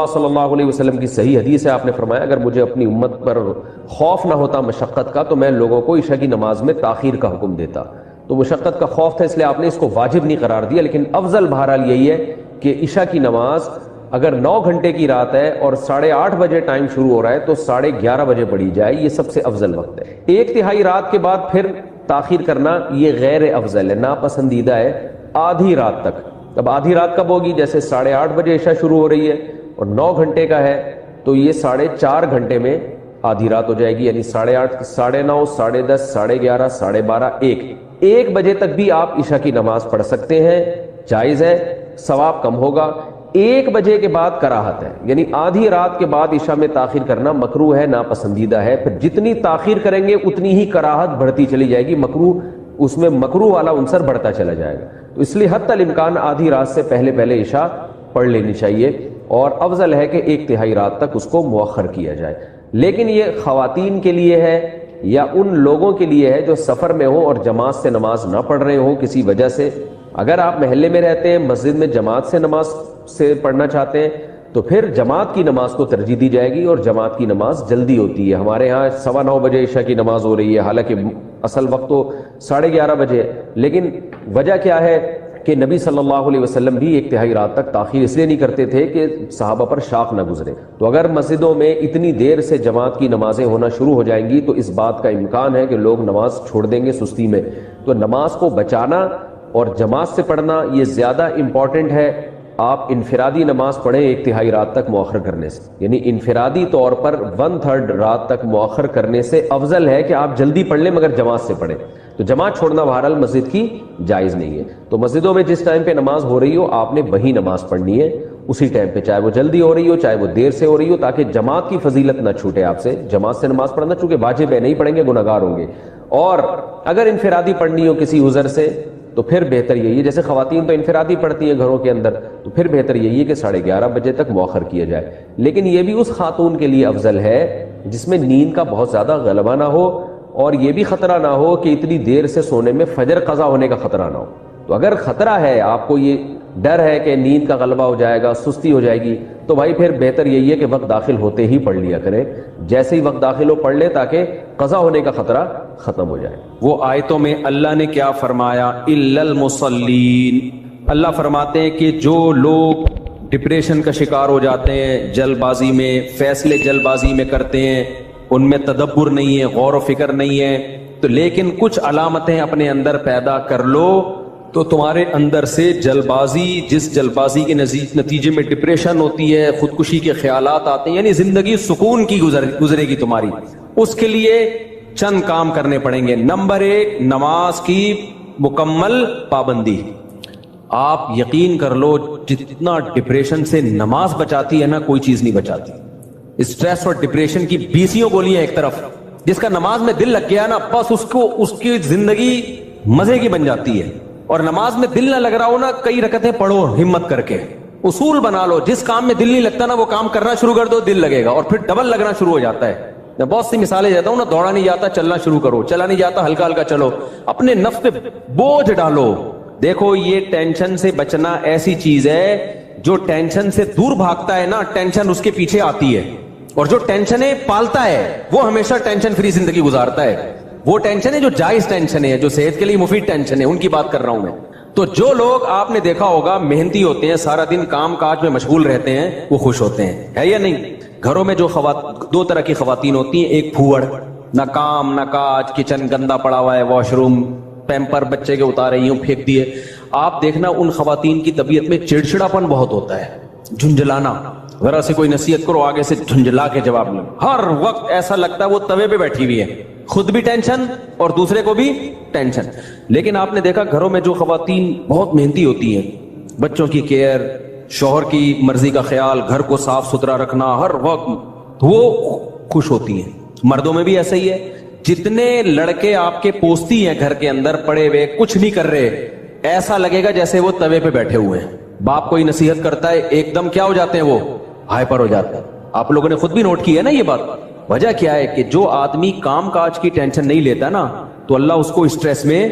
صلی اللہ علیہ وسلم کی صحیح حدیث ہے، آپ نے فرمایا اگر مجھے اپنی امت پر خوف نہ ہوتا مشقت کا تو میں لوگوں کو عشاء کی نماز میں تاخیر کا حکم دیتا. تو مشقت کا خوف تھا اس لیے آپ نے اس کو واجب نہیں قرار دیا، لیکن افضل بہرحال یہی ہے کہ عشاء کی نماز اگر 9 گھنٹے کی رات ہے اور 8:30 بجے ٹائم شروع ہو رہا ہے تو 11:30 بجے پڑھی جائے، یہ سب سے افضل وقت ہے. 1/3 رات کے بعد پھر تاخیر کرنا یہ غیر افضل ہے، ناپسندیدہ ہے آدھی رات تک. اب آدھی رات کب ہوگی؟ جیسے 8:30 بجے عشاء شروع ہو رہی ہے اور 9 گھنٹے کا ہے تو یہ 4.5 گھنٹے میں آدھی رات ہو جائے گی، یعنی 8:30 9:30 10:30 11:30 12:30 1 بجے تک بھی آپ عشاء کی نماز پڑھ سکتے ہیں، جائز ہے، ثواب کم ہوگا. 1 بجے کے بعد کراہت ہے، یعنی آدھی رات کے بعد عشاء میں تاخیر کرنا مکروہ ہے، ناپسندیدہ ہے. پھر جتنی تاخیر کریں گے اتنی ہی کراہت بڑھتی چلی جائے گی، مکروہ اس میں مکروہ والا عنصر بڑھتا چلا جائے گا. تو اس لیے حتی الامکان آدھی رات سے پہلے عشاء پڑھ لینی چاہیے، اور افضل ہے کہ 1/3 رات تک اس کو مؤخر کیا جائے. لیکن یہ خواتین کے لیے ہے یا ان لوگوں کے لیے ہے جو سفر میں ہوں اور جماعت سے نماز نہ پڑھ رہے ہوں کسی وجہ سے. اگر آپ محلے میں رہتے ہیں، مسجد میں جماعت سے نماز سے پڑھنا چاہتے ہیں تو پھر جماعت کی نماز کو ترجیح دی جائے گی، اور جماعت کی نماز جلدی ہوتی ہے. ہمارے ہاں 9:15 بجے عشاء کی نماز ہو رہی ہے، حالانکہ اصل وقت تو 11:30 بجے ہے. لیکن وجہ کیا ہے کہ نبی صلی اللہ علیہ وسلم بھی 1/3 رات تک تاخیر اس لیے نہیں کرتے تھے کہ صحابہ پر شاق نہ گزرے. تو اگر مسجدوں میں اتنی دیر سے جماعت کی نمازیں ہونا شروع ہو جائیں گی تو اس بات کا امکان ہے کہ لوگ نماز چھوڑ دیں گے سستی میں. تو نماز کو بچانا اور جماعت سے پڑھنا یہ زیادہ امپورٹنٹ ہے. آپ انفرادی نماز پڑھیں 1/3 رات تک مؤخر کرنے سے، یعنی انفرادی طور پر 1/3 رات تک مؤخر کرنے سے افضل ہے کہ آپ جلدی پڑھ لیں مگر جماعت سے پڑھیں. تو جماعت چھوڑنا بہرحال مسجد کی جائز نہیں ہے. تو مسجدوں میں جس ٹائم پہ نماز ہو رہی ہو آپ نے وہی نماز پڑھنی ہے اسی ٹائم پہ، چاہے وہ جلدی ہو رہی ہو چاہے وہ دیر سے ہو رہی ہو، تاکہ جماعت کی فضیلت نہ چھوٹے آپ سے. جماعت سے نماز پڑھنا چونکہ واجب ہے، نہیں پڑھیں گے گناہگار ہوں گے. اور اگر انفرادی پڑھنی ہو کسی عذر سے تو پھر بہتر یہی ہے، جیسے خواتین تو انفرادی پڑھتی ہیں گھروں کے اندر، تو پھر بہتر یہی ہے کہ 11:30 بجے تک مؤخر کیا جائے. لیکن یہ بھی اس خاتون کے لیے افضل ہے جس میں نیند کا بہت زیادہ غلبہ نہ ہو اور یہ بھی خطرہ نہ ہو کہ اتنی دیر سے سونے میں فجر قضا ہونے کا خطرہ نہ ہو. تو اگر خطرہ ہے، آپ کو یہ ڈر ہے کہ نیند کا غلبہ ہو جائے گا، سستی ہو جائے گی، تو بھائی پھر بہتر یہی ہے کہ وقت داخل ہوتے ہی پڑھ لیا کریں. جیسے ہی وقت داخل ہو پڑھ لیں تاکہ قضا ہونے کا خطرہ ختم ہو جائے. وہ آیتوں میں اللہ نے کیا فرمایا؟ الا المصلین. اللہ فرماتے ہیں کہ جو لوگ ڈپریشن کا شکار ہو جاتے ہیں، جلد بازی میں فیصلے جلد بازی میں کرتے ہیں، ان میں تدبر نہیں ہے، غور و فکر نہیں ہے، تو لیکن کچھ علامتیں اپنے اندر پیدا کر لو تو تمہارے اندر سے جلد بازی، جس جلد بازی کے نتیجے میں ڈپریشن ہوتی ہے، خودکشی کے خیالات آتے ہیں، یعنی زندگی سکون کی گزرے گی تمہاری. اس کے لیے چند کام کرنے پڑیں گے. نمبر 1، نماز کی مکمل پابندی. آپ یقین کر لو جتنا ڈپریشن سے نماز بچاتی ہے نا، کوئی چیز نہیں بچاتی. اسٹریس اور ڈپریشن کی 20 گولیاں ایک طرف، جس کا نماز میں دل لگ گیا نا بس اس کی زندگی مزے کی بن جاتی ہے. اور نماز میں دل نہ لگ رہا ہو نا، کئی رکعتیں پڑھو ہمت کر کے، اصول بنا لو، جس کام میں دل نہیں لگتا نا وہ کام کرنا شروع کر دو، دل لگے گا اور پھر ڈبل لگنا شروع ہو جاتا ہے. میں بہت سی مثالیں دیتا ہوں نا، دوڑا نہیں جاتا چلنا شروع کرو، چلا نہیں جاتا ہلکا ہلکا چلو، اپنے نفس پہ بوجھ ڈالو. دیکھو یہ ٹینشن سے بچنا ایسی چیز ہے جو ٹینشن سے دور بھاگتا ہے نا، ٹینشن اس کے پیچھے آتی ہے، اور جو ٹینشنیں پالتا ہے وہ ہمیشہ ٹینشن فری زندگی گزارتا ہے. وہ ٹینشن ہے جو جائز ٹینشن ہے، جو صحت کے لیے مفید ٹینشن ہے، ان کی بات کر رہا ہوں میں. تو جو لوگ آپ نے دیکھا ہوگا محنتی ہوتے ہیں، سارا دن کام کاج میں مشغول رہتے ہیں، وہ خوش ہوتے ہیں، ہے یا نہیں؟ گھروں میں جو 2 طرح کی خواتین ہوتی ہیں، ایک پھوڑ، نہ کام نہ کاج، کچن گندا پڑا ہوا ہے، واش روم پیمپر بچے کے اتارے ہی پھینک دیے. آپ دیکھنا ان خواتین کی طبیعت میں چڑچڑاپن بہت ہوتا ہے، جھنجھلانا. ذرا سے کوئی نصیحت کرو آگے سے جھنجھلا کے جواب لو، ہر وقت ایسا لگتا ہے وہ توے پہ بیٹھی ہوئی ہے، خود بھی ٹینشن اور دوسرے کو بھی ٹینشن. لیکن آپ نے دیکھا گھروں میں جو خواتین بہت محنتی ہوتی ہیں، بچوں کی کیئر، شوہر کی مرضی کا خیال، گھر کو صاف ستھرا رکھنا ہر وقت، وہ خوش ہوتی ہیں. مردوں میں بھی ایسا ہی ہے. جتنے لڑکے آپ کے پوستی ہیں گھر کے اندر پڑے ہوئے کچھ نہیں کر رہے، ایسا لگے گا جیسے وہ توے پہ بیٹھے ہوئے ہیں. باپ کوئی نصیحت کرتا ہے ایک دم کیا ہو جاتے ہیں، وہ ہائپر ہو جاتے ہیں. آپ لوگوں نے خود بھی نوٹ کی ہے نا یہ بات. وجہ کیا ہے کہ جو آدمی کام کاج کی ٹینشن نہیں لیتا نا تو اللہ اس کو اسٹریس میں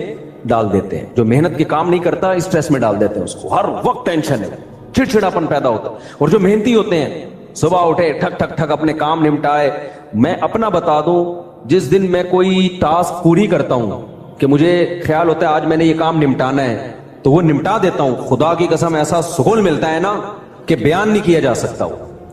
ڈال دیتے ہیں. جو محنت کے کام نہیں کرتا اسٹریس میں ڈال دیتے ہیں اس کو، ہر وقت ٹینشن ہے، چڑچڑاپن پیدا ہوتا ہے. اور جو محنتی ہوتے ہیں صبح اٹھے ٹھک ٹھک ٹھک اپنے کام نمٹائے. میں اپنا بتا دوں, جس دن میں کوئی ٹاسک پوری کرتا ہوں کہ مجھے خیال ہوتا ہے آج میں نے یہ کام نمٹانا ہے, تو وہ نمٹا دیتا ہوں. خدا کی قسم ایسا سکون ملتا ہے نا کہ بیان نہیں کیا جا سکتا.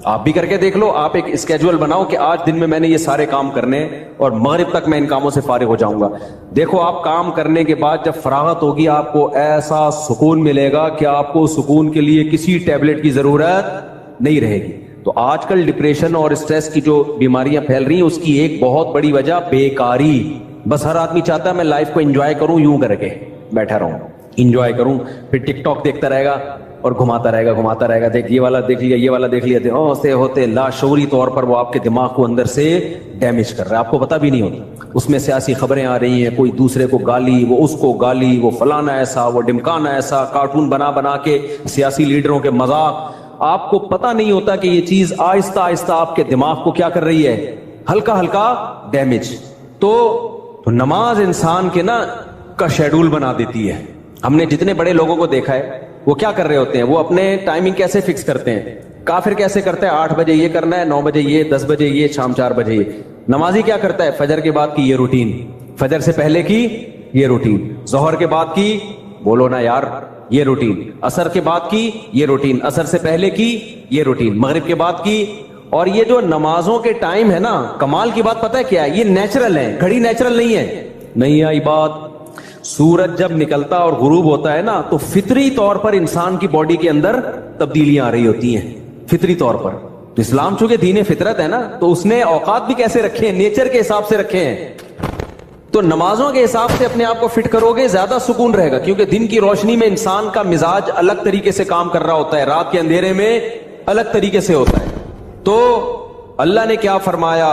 آپ بھی کر کے دیکھ لو, آپ ایک اسکیجول بناؤ کہ آج دن میں نے یہ سارے کام کرنے اور مغرب تک میں ان کاموں سے فارغ ہو جاؤں گا. دیکھو آپ کام کرنے کے بعد جب فراغت ہوگی آپ کو ایسا سکون ملے گا کہ آپ کو سکون کے لیے کسی ٹیبلٹ کی ضرورت نہیں رہے گی. تو آج کل ڈپریشن اور اسٹریس کی جو بیماریاں پھیل رہی ہیں اس کی ایک بہت بڑی وجہ بیکاری. بس ہر آدمی چاہتا ہے میں لائف کو انجوائے کروں, یوں کر کے بیٹھا رہوں, انجوائے کروں, پھر ٹک ٹاک دیکھتا رہے گا اور گھماتا رہے گا, دیکھ یہ والا دیکھ لیا, یہ والا دیکھ لیا, ہوتے ہوتے لاشعوری طور پر وہ آپ کے دماغ کو اندر سے ڈیمیج کر رہا ہے, آپ کو پتہ بھی نہیں ہوتا. اس میں سیاسی خبریں آ رہی ہیں, کوئی دوسرے کو گالی, وہ اس کو گالی, وہ فلانا ایسا, وہ ڈمکانا ایسا, کارٹون بنا بنا کے سیاسی لیڈروں کے مذاق. آپ کو پتہ نہیں ہوتا کہ یہ چیز آہستہ آہستہ آپ کے دماغ کو کیا کر رہی ہے, ہلکا ہلکا ڈیمیج. تو نماز انسان کے نا کا شیڈول بنا دیتی ہے. ہم نے جتنے بڑے لوگوں کو دیکھا ہے وہ کیا کر رہے ہوتے ہیں, وہ اپنے ٹائمنگ کیسے فکس کرتے ہیں. کافر کیسے کرتا ہے, 8 بجے یہ کرنا ہے, 9 بجے یہ, 10 بجے یہ, شام 4 بجے یہ. نمازی کیا کرتا ہے, فجر کے بعد کی یہ روٹین, فجر سے پہلے کی یہ روٹین, ظہر کے بعد کی, بولو نا یار, یہ روٹین, عصر کے بعد کی یہ روٹین, عصر سے پہلے کی یہ روٹین, مغرب کے بعد کی. اور یہ جو نمازوں کے ٹائم ہے نا, کمال کی بات پتہ ہے کیا ہے, یہ نیچرل ہے, گھڑی نیچرل نہیں ہے. نہیں آئی بات. سورج جب نکلتا اور غروب ہوتا ہے نا تو فطری طور پر انسان کی باڈی کے اندر تبدیلیاں آ رہی ہوتی ہیں, فطری طور پر. تو اسلام چونکہ دین فطرت ہے نا, تو اس نے اوقات بھی کیسے رکھے ہیں, نیچر کے حساب سے رکھے ہیں. تو نمازوں کے حساب سے اپنے آپ کو فٹ کرو گے زیادہ سکون رہے گا, کیونکہ دن کی روشنی میں انسان کا مزاج الگ طریقے سے کام کر رہا ہوتا ہے, رات کے اندھیرے میں الگ طریقے سے ہوتا ہے. تو اللہ نے کیا فرمایا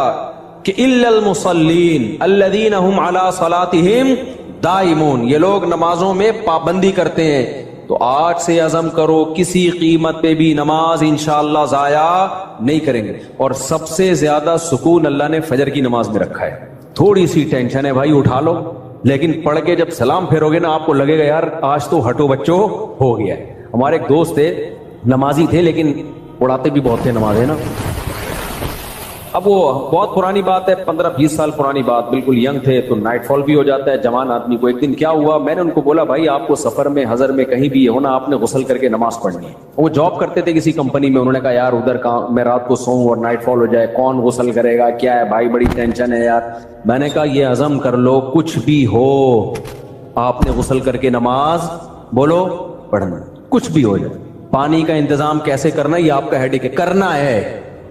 کہ الا المصلین الذین هم علی صلاتهم دائمون, یہ لوگ نمازوں میں پابندی کرتے ہیں. تو آج سے عزم کرو کسی قیمت پہ بھی نماز انشاءاللہ ضائع نہیں کریں گے. اور سب سے زیادہ سکون اللہ نے فجر کی نماز میں رکھا ہے. تھوڑی سی ٹینشن ہے بھائی, اٹھا لو, لیکن پڑھ کے جب سلام پھیرو گے نا آپ کو لگے گا یار آج تو ہٹو بچو ہو گیا ہے. ہمارے ایک دوست تھے, نمازی تھے لیکن اڑاتے بھی بہت تھے نماز, ہے نا. اب وہ بہت پرانی بات ہے, 15-20 سال پرانی بات, بالکل ینگ تھے, تو نائٹ فال بھی ہو جاتا ہے جوان آدمی کو. ایک دن کیا ہوا, میں نے ان کو بولا بھائی آپ کو سفر میں حضر میں کہیں بھی ہونا, آپ نے غسل کر کے نماز پڑھنی ہے. وہ جاب کرتے تھے کسی کمپنی میں, انہوں نے کہا یار ادھر میں رات کو سوؤں اور نائٹ فال ہو جائے, کون غسل کرے گا, کیا ہے بھائی بڑی ٹینشن ہے یار. میں نے کہا یہ عزم کر لو کچھ بھی ہو آپ نے غسل کر کے نماز بولو پڑھنا, کچھ بھی ہو جائے. پانی کا انتظام کیسے کرنا یہ آپ کا ہیڈک ہے, کرنا ہے.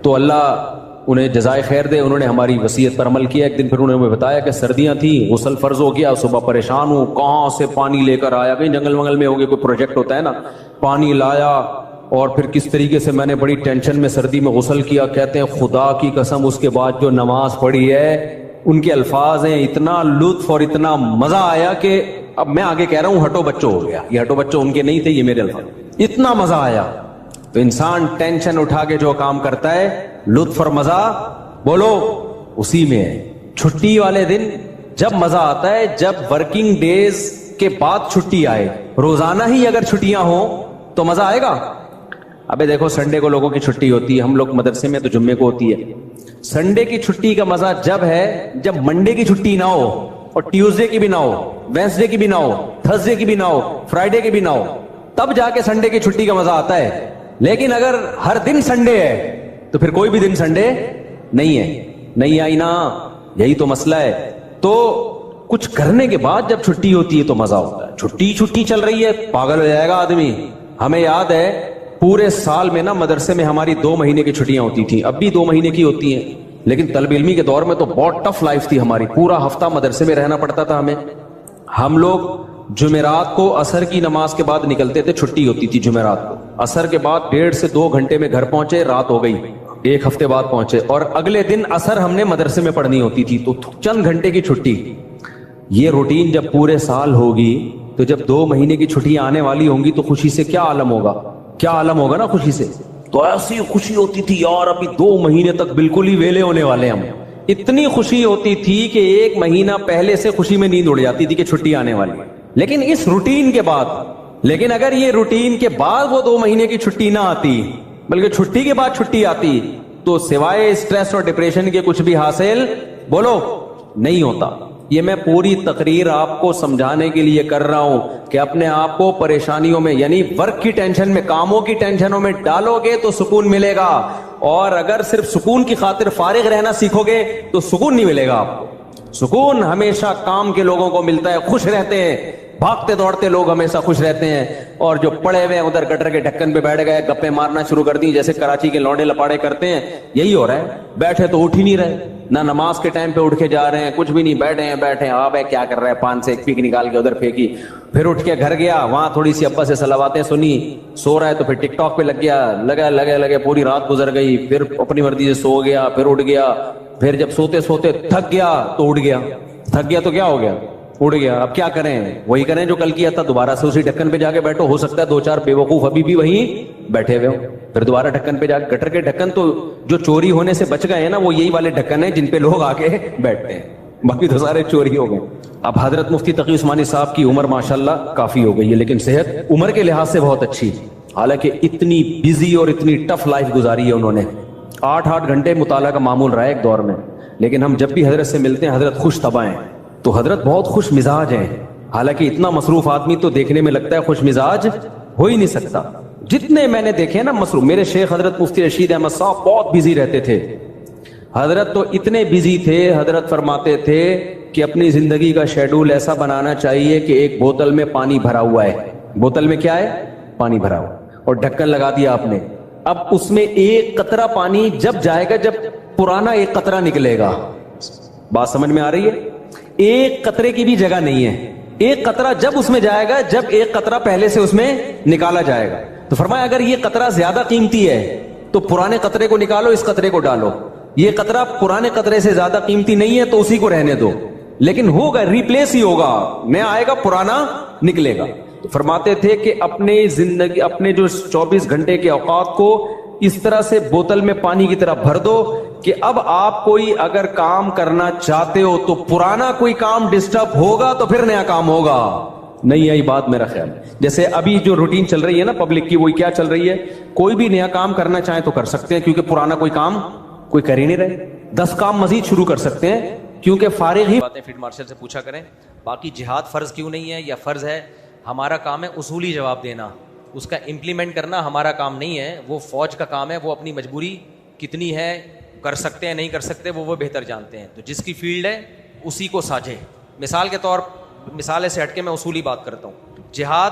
تو اللہ انہیں جزائے خیر دے, انہوں نے ہماری وصیت پر عمل کیا. ایک دن پھر انہوں نے بتایا کہ سردیاں تھیں, غسل فرض ہو گیا, صبح پریشان ہوں, کہاں سے پانی لے کر آیا, کہیں جنگل ونگل میں ہو گئے, کوئی پروجیکٹ ہوتا ہے نا, پانی لایا اور پھر کس طریقے سے میں نے بڑی ٹینشن میں سردی میں غسل کیا. کہتے ہیں خدا کی قسم اس کے بعد جو نماز پڑھی ہے, ان کے الفاظ ہیں, اتنا لطف اور اتنا مزہ آیا کہ اب میں آگے کہہ رہا ہوں ہٹو بچو ہو گیا. یہ ہٹو بچو ان کے نہیں تھے, یہ میرے الفاظ, اتنا مزہ آیا. تو انسان ٹینشن اٹھا کے جو کام کرتا ہے لطف اور مزہ بولو اسی میں ہے. چھٹی والے دن جب مزہ آتا ہے جب ورکنگ ڈیز کے بعد چھٹی آئے. روزانہ ہی اگر چھٹیاں ہوں تو مزہ آئے گا. ابے دیکھو سنڈے کو لوگوں کی چھٹی ہوتی ہے, ہم لوگ مدرسے میں تو جمعے کو ہوتی ہے. سنڈے کی چھٹی کا مزہ جب ہے جب منڈے کی چھٹی نہ ہو, اور ٹیوزڈے کی بھی نہ ہو, وینسڈے کی بھی نہ ہو, تھرسڈے کی بھی نہ ہو, فرائیڈے کی بھی نہ ہو, تب جا کے سنڈے کی چھٹی کا مزہ آتا ہے. لیکن اگر ہر دن سنڈے ہے تو پھر کوئی بھی دن سنڈے نہیں ہے. نہیں آئی نا, یہی تو مسئلہ ہے. تو کچھ کرنے کے بعد جب چھٹی ہوتی ہے تو مزہ ہوتا ہے. چھٹی چل رہی ہے, پاگل ہو جائے گا آدمی. ہمیں یاد ہے پورے سال میں نا مدرسے میں ہماری 2 مہینے کی چھٹیاں ہوتی تھیں, اب بھی 2 مہینے کی ہوتی ہیں, لیکن طالب علمی کے دور میں تو بہت ٹف لائف تھی ہماری. پورا ہفتہ مدرسے میں رہنا پڑتا تھا ہمیں. ہم لوگ جمعرات کو عصر کی نماز کے بعد نکلتے تھے, چھٹی ہوتی تھی جمعرات کو. عصر کے بعد 1.5 سے 2 گھنٹے میں گھر پہنچے, رات ہو گئی, 1 ہفتے بعد پہنچے, اور اگلے دن عصر ہم نے مدرسے میں پڑھنی ہوتی تھی. تو چند گھنٹے کی چھٹی. یہ روٹین جب پورے سال ہوگی تو جب 2 مہینے کی چھٹیاں آنے والی ہوں گی تو خوشی سے کیا عالم ہوگا, کیا عالم ہوگا نا خوشی سے. تو ایسی خوشی ہوتی تھی یار ابھی 2 مہینے تک بالکل ہی ویلے ہونے والے ہم. اتنی خوشی ہوتی تھی کہ 1 مہینہ پہلے سے خوشی میں نیند اڑ جاتی تھی کہ چھٹی آنے والی. لیکن اس روٹین کے بعد, لیکن اگر یہ روٹین کے بعد وہ 2 مہینے کی چھٹی نہ آتی, بلکہ چھٹی کے بعد چھٹی آتی تو سوائے اسٹریس اور ڈپریشن کے کچھ بھی حاصل بولو نہیں ہوتا. یہ میں پوری تقریر آپ کو سمجھانے کے لیے کر رہا ہوں کہ اپنے آپ کو پریشانیوں میں یعنی ورک کی ٹینشن میں, کاموں کی ٹینشنوں میں ڈالو گے تو سکون ملے گا, اور اگر صرف سکون کی خاطر فارغ رہنا سیکھو گے تو سکون نہیں ملے گا آپ کو. سکون ہمیشہ کام کے لوگوں کو ملتا ہے, خوش رہتے ہیں, بھاگتے دوڑتے لوگ ہمیشہ خوش رہتے ہیں. اور جو پڑے ہوئے ادھر گٹر کے ڈھکن پہ بیٹھ گئے, گپے مارنا شروع کر دی جیسے کراچی کے لونڈے لپاڑے کرتے ہیں, یہی ہو رہا ہے. بیٹھے تو اٹھ ہی نہیں رہے, نہ نماز کے ٹائم پہ اٹھ کے جا رہے ہیں, کچھ بھی نہیں, بیٹھے ہیں. آپ کیا کر رہے ہیں, پان سے ایک پیک نکال کے ادھر پھینکی, پھر اٹھ کے گھر گیا, وہاں تھوڑی سی ابا سے صلواتیں سنی, سو رہا ہے تو پھر ٹک ٹاک پہ لگ گیا, لگے پوری رات گزر گئی, پھر اپنی مرضی سے سو گیا, پھر اٹھ گیا, پھر جب سوتے سوتے تھک گیا تو اٹھ گیا, تھک گیا تو کیا ہو گیا, اڑ گیا. اب کیا کریں, وہی کریں جو کل کیا تھا, دوبارہ سے اسی ڈھکن پہ جا کے بیٹھو. ہو سکتا ہے دو چار بے وقوف ابھی بھی وہیں بیٹھے ہوئے ہو, پھر دوبارہ ڈھکن پہ جا کے, گٹر کے ڈھکن تو جو چوری ہونے سے بچ گئے ہیں نا, وہ یہی والے ڈھکن ہیں جن پہ لوگ آ کے بیٹھتے ہیں, باقی تو سارے چوری ہو گئے. اب حضرت مفتی تقی عثمانی صاحب کی عمر ماشاءاللہ کافی ہو گئی ہے, لیکن صحت عمر کے لحاظ سے بہت اچھی, حالانکہ اتنی بزی اور اتنی ٹف لائف گزاری ہے انہوں نے. 8 گھنٹے مطالعہ کا معمول رہا ہے ایک دور میں, لیکن ہم جب بھی حضرت سے ملتے ہیں حضرت خوش طبع ہیں, تو حضرت بہت خوش مزاج ہیں. حالانکہ اتنا مصروف آدمی تو دیکھنے میں لگتا ہے خوش مزاج ہو ہی نہیں سکتا. جتنے میں نے دیکھے نا مصروف, میرے شیخ حضرت مفتی رشید احمد صاحب بہت بزی رہتے تھے. حضرت تو اتنے بزی تھے, حضرت فرماتے تھے کہ اپنی زندگی کا شیڈول ایسا بنانا چاہیے کہ ایک بوتل میں پانی بھرا ہوا ہے, بوتل میں کیا ہے, پانی بھرا ہوا, اور ڈھکن لگا دیا آپ نے. اب اس میں ایک قطرہ پانی جب جائے گا جب پرانا ایک قطرہ نکلے گا. بات سمجھ میں آ رہی ہے؟ ایک قطرے کی بھی جگہ نہیں ہے, ایک قطرہ جب اس میں جائے گا جب ایک قطرہ پہلے سے اس میں نکالا جائے گا. تو فرمایا اگر یہ قطرہ زیادہ قیمتی ہے تو پرانے قطرے کو نکالو, اس قطرے کو ڈالو. یہ قطرہ پرانے قطرے سے زیادہ قیمتی نہیں ہے تو اسی کو رہنے دو, لیکن ہوگا, ریپلیس ہی ہوگا, نیا آئے گا, پرانا نکلے گا. تو فرماتے تھے کہ اپنے زندگی, اپنے جو 24 گھنٹے کے اوقات کو اس طرح سے بوتل میں پانی کی طرح بھر دو کہ اب آپ کوئی اگر کام کرنا چاہتے ہو تو پرانا کوئی کام ڈسٹرب ہوگا تو پھر نیا کام ہوگا. نہیں آئی بات میرا خیال. جیسے ابھی جو روٹین چل رہی ہے نا پبلک کی, وہی کیا چل رہی ہے, کوئی بھی نیا کام کرنا چاہیں تو کر سکتے ہیں, کیونکہ پرانا کوئی کام کوئی کر ہی نہیں رہے. 10 کام مزید شروع کر سکتے ہیں, کیونکہ فارغ ہی باتیں فیلڈ مارشل سے پوچھا کریں. باقی جہاد فرض کیوں نہیں ہے یا فرض ہے, ہمارا کام ہے اصولی جواب دینا, اس کا امپلیمنٹ کرنا ہمارا کام نہیں ہے. وہ فوج کا کام ہے, وہ اپنی مجبوری کتنی ہے, کر سکتے ہیں نہیں کر سکتے, وہ بہتر جانتے ہیں. تو جس کی فیلڈ ہے اسی کو ساجھے. مثال کے طور مثالے سے ہٹ کے میں اصولی بات کرتا ہوں. جہاد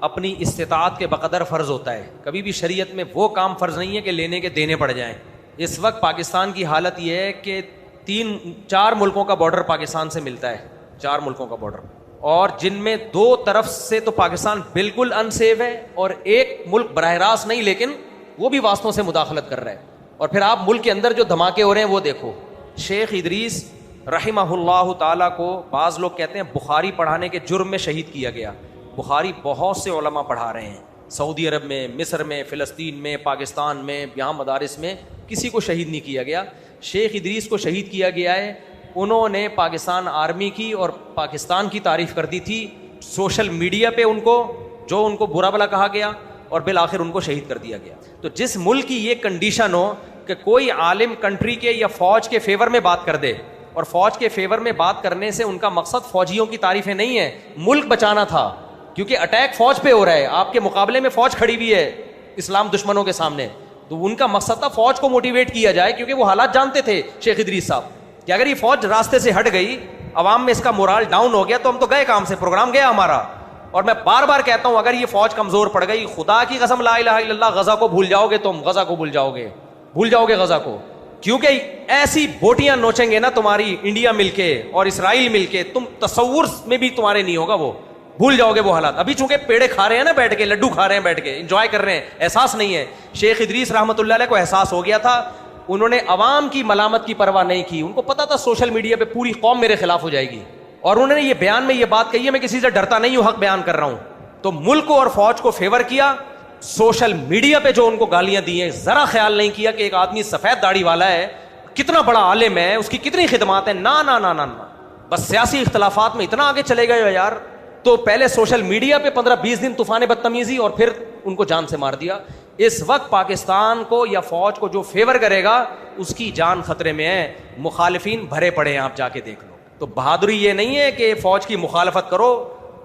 اپنی استطاعت کے بقدر فرض ہوتا ہے, کبھی بھی شریعت میں وہ کام فرض نہیں ہے کہ لینے کے دینے پڑ جائیں. اس وقت پاکستان کی حالت یہ ہے کہ 3-4 ملکوں کا بارڈر پاکستان سے ملتا ہے, 4 ملکوں کا بارڈر, اور جن میں 2 طرف سے تو پاکستان بالکل انسیف ہے, اور ایک ملک براہ راست نہیں لیکن وہ بھی واسطوں سے مداخلت کر رہا ہے. اور پھر آپ ملک کے اندر جو دھماکے ہو رہے ہیں وہ دیکھو. شیخ ادریس رحمہ اللہ تعالیٰ کو بعض لوگ کہتے ہیں بخاری پڑھانے کے جرم میں شہید کیا گیا. بخاری بہت سے علماء پڑھا رہے ہیں, سعودی عرب میں, مصر میں, فلسطین میں, پاکستان میں, یہاں مدارس میں, کسی کو شہید نہیں کیا گیا. شیخ ادریس کو شہید کیا گیا ہے. انہوں نے پاکستان آرمی کی اور پاکستان کی تعریف کر دی تھی سوشل میڈیا پہ, ان کو برا بلا کہا گیا اور بالآخر ان کو شہید کر دیا گیا. تو جس ملک کی یہ کنڈیشن ہو کہ کوئی عالم کنٹری کے یا فوج کے فیور میں بات کر دے, اور فوج کے فیور میں بات کرنے سے ان کا مقصد فوجیوں کی تعریفیں نہیں ہے, ملک بچانا تھا, کیونکہ اٹیک فوج پہ ہو رہا ہے, آپ کے مقابلے میں فوج کھڑی ہوئی ہے اسلام دشمنوں کے سامنے, تو ان کا مقصد تھا فوج کو موٹیویٹ کیا جائے, کیونکہ وہ حالات جانتے تھے شیخ ادریس صاحب کہ اگر یہ فوج راستے سے ہٹ گئی, عوام میں اس کا مورال ڈاؤن ہو گیا, تو ہم تو گئے کام سے, پروگرام گیا ہمارا. اور میں بار بار کہتا ہوں اگر یہ فوج کمزور پڑ گئی, خدا کی قسم لا الہ الا اللہ, غزہ کو بھول جاؤ گے, تم غزہ کو بھول جاؤ گے غزہ کو, کیونکہ ایسی بوٹیاں نوچیں گے نا تمہاری انڈیا مل کے اور اسرائیل مل کے, تم تصور میں بھی تمہارے نہیں ہوگا, وہ بھول جاؤ گے وہ حالات. ابھی چونکہ پیڑے کھا رہے ہیں نا بیٹھ کے, لڈو کھا رہے ہیں بیٹھ کے, انجوائے کر رہے ہیں, احساس نہیں ہے. شیخ ادریس رحمۃ اللہ علیہ کو احساس ہو گیا تھا, انہوں نے عوام کی ملامت کی پرواہ نہیں کی. ان کو پتا تھا سوشل میڈیا پہ پوری قوم میرے خلاف ہو جائے گی, اور انہوں نے یہ بیان میں یہ بات کہی ہے, میں کسی سے ڈرتا نہیں ہوں, حق بیان کر رہا ہوں. تو ملک کو اور فوج کو فیور کیا, سوشل میڈیا پہ جو ان کو گالیاں دی ہیں, ذرا خیال نہیں کیا کہ ایک آدمی سفید داڑھی والا ہے, کتنا بڑا عالم ہے, اس کی کتنی خدمات ہیں. نا نا نا نا نا, بس سیاسی اختلافات میں اتنا آگے چلے گئے یار. تو پہلے سوشل میڈیا پہ 15-20 دن طوفان بدتمیزی, اور پھر ان کو جان سے مار دیا. اس وقت پاکستان کو یا فوج کو جو فیور کرے گا اس کی جان خطرے میں ہے. مخالفین بھرے پڑے ہیں, آپ جا کے دیکھ لو. تو بہادری یہ نہیں ہے کہ فوج کی مخالفت کرو,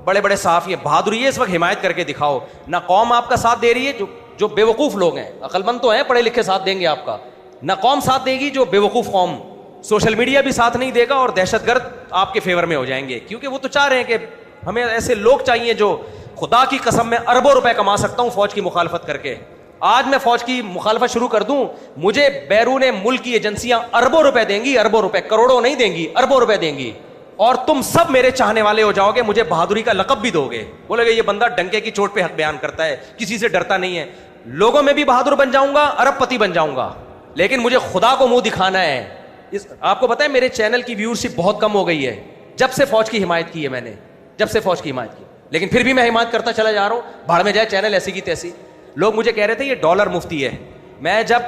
بڑے بڑے صحافی ہیں, بہادری ہے اس وقت حمایت کر کے دکھاؤ. نہ قوم آپ کا ساتھ دے رہی ہے, جو بے وقوف لوگ ہیں, عقل مند تو ہیں, پڑھے لکھے ساتھ دیں گے آپ کا, نہ قوم ساتھ دے گی جو بے وقوف قوم. سوشل میڈیا بھی ساتھ نہیں دے گا, اور دہشت گرد آپ کے فیور میں ہو جائیں گے, کیونکہ وہ تو چاہ رہے ہیں کہ ہمیں ایسے لوگ چاہیے جو خدا کی قسم میں اربوں روپے کما سکتا ہوں فوج کی مخالفت کر کے. آج میں فوج کی مخالفت شروع کر دوں, مجھے بیرون ملک کی ایجنسیاں اربوں روپے دیں گی, اربوں روپے, کروڑوں نہیں دیں گی, اربوں روپے دیں گی, اور تم سب میرے چاہنے والے ہو جاؤ گے, مجھے بہادری کا لقب بھی دو گے, بولے گے یہ بندہ ڈنکے کی چوٹ پہ حق بیان کرتا ہے, کسی سے ڈرتا نہیں ہے. لوگوں میں بھی بہادر بن جاؤں گا, ارب پتی بن جاؤں گا, لیکن مجھے خدا کو منہ دکھانا ہے. آپ کو پتا ہے میرے چینل کی ویورشپ بہت کم ہو گئی ہے جب سے فوج کی حمایت کی ہے میں نے, جب سے فوج کی حمایت کی, لیکن پھر بھی میں حمایت کرتا چلا جا رہا ہوں. بھاڑ میں جائے چینل ایسی کی تیسی. لوگ مجھے کہہ رہے تھے یہ ڈالر مفتی ہے. میں جب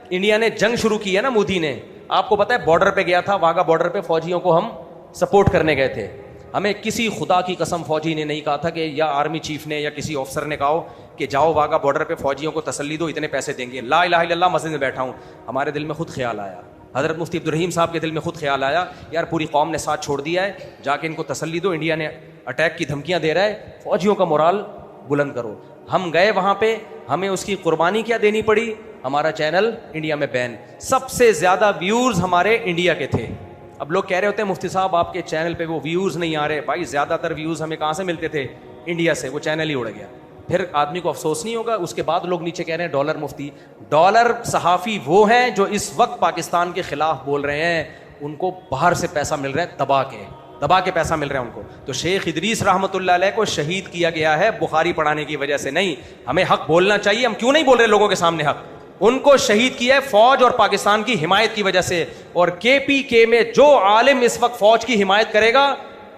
انڈیا نے جنگ شروع کی ہے نا, مودی نے, آپ کو پتا ہے بارڈر پہ گیا تھا, واگا بارڈر پہ فوجیوں کو ہم سپورٹ کرنے گئے تھے. ہمیں کسی خدا کی قسم فوجی نے نہیں کہا تھا کہ یا آرمی چیف نے یا کسی آفسر نے کہا کہ جاؤ واگا بارڈر پہ فوجیوں کو تسلی دو, اتنے پیسے دیں گے. لا الہ الا اللہ مسجد میں بیٹھا ہوں, ہمارے دل میں خود خیال آیا, حضرت مفتی عبدالرحیم صاحب کے دل میں خود خیال آیا, یار پوری قوم نے ساتھ چھوڑ دیا ہے, جا کے ان کو تسلی دو, انڈیا نے اٹیک کی دھمکیاں دے رہا ہے, فوجیوں کا مورال بلند کرو. ہم گئے وہاں پہ, ہمیں اس کی قربانی کیا دینی پڑی, ہمارا چینل انڈیا میں بین. سب سے زیادہ ویورز ہمارے انڈیا کے تھے. اب لوگ کہہ رہے ہوتے ہیں مفتی صاحب آپ کے چینل پہ وہ ویوز نہیں آ رہے. بھائی زیادہ تر ویوز ہمیں کہاں سے ملتے تھے, انڈیا سے. وہ چینل ہی اڑ گیا. پھر آدمی کو افسوس نہیں ہوگا, اس کے بعد لوگ نیچے کہہ رہے ہیں ڈالر مفتی. ڈالر صحافی وہ ہیں جو اس وقت پاکستان کے خلاف بول رہے ہیں, ان کو باہر سے پیسہ مل رہا ہے, دبا کے پیسہ مل رہا ہے ان کو. تو شیخ ادریس رحمۃ اللہ علیہ کو شہید کیا گیا ہے بخاری پڑھانے کی وجہ سے نہیں. ہمیں حق بولنا چاہیے, ہم کیوں نہیں بول رہے لوگوں کے سامنے حق. ان کو شہید کیا ہے فوج اور پاکستان کی حمایت کی وجہ سے. اور کے پی کے میں جو عالم اس وقت فوج کی حمایت کرے گا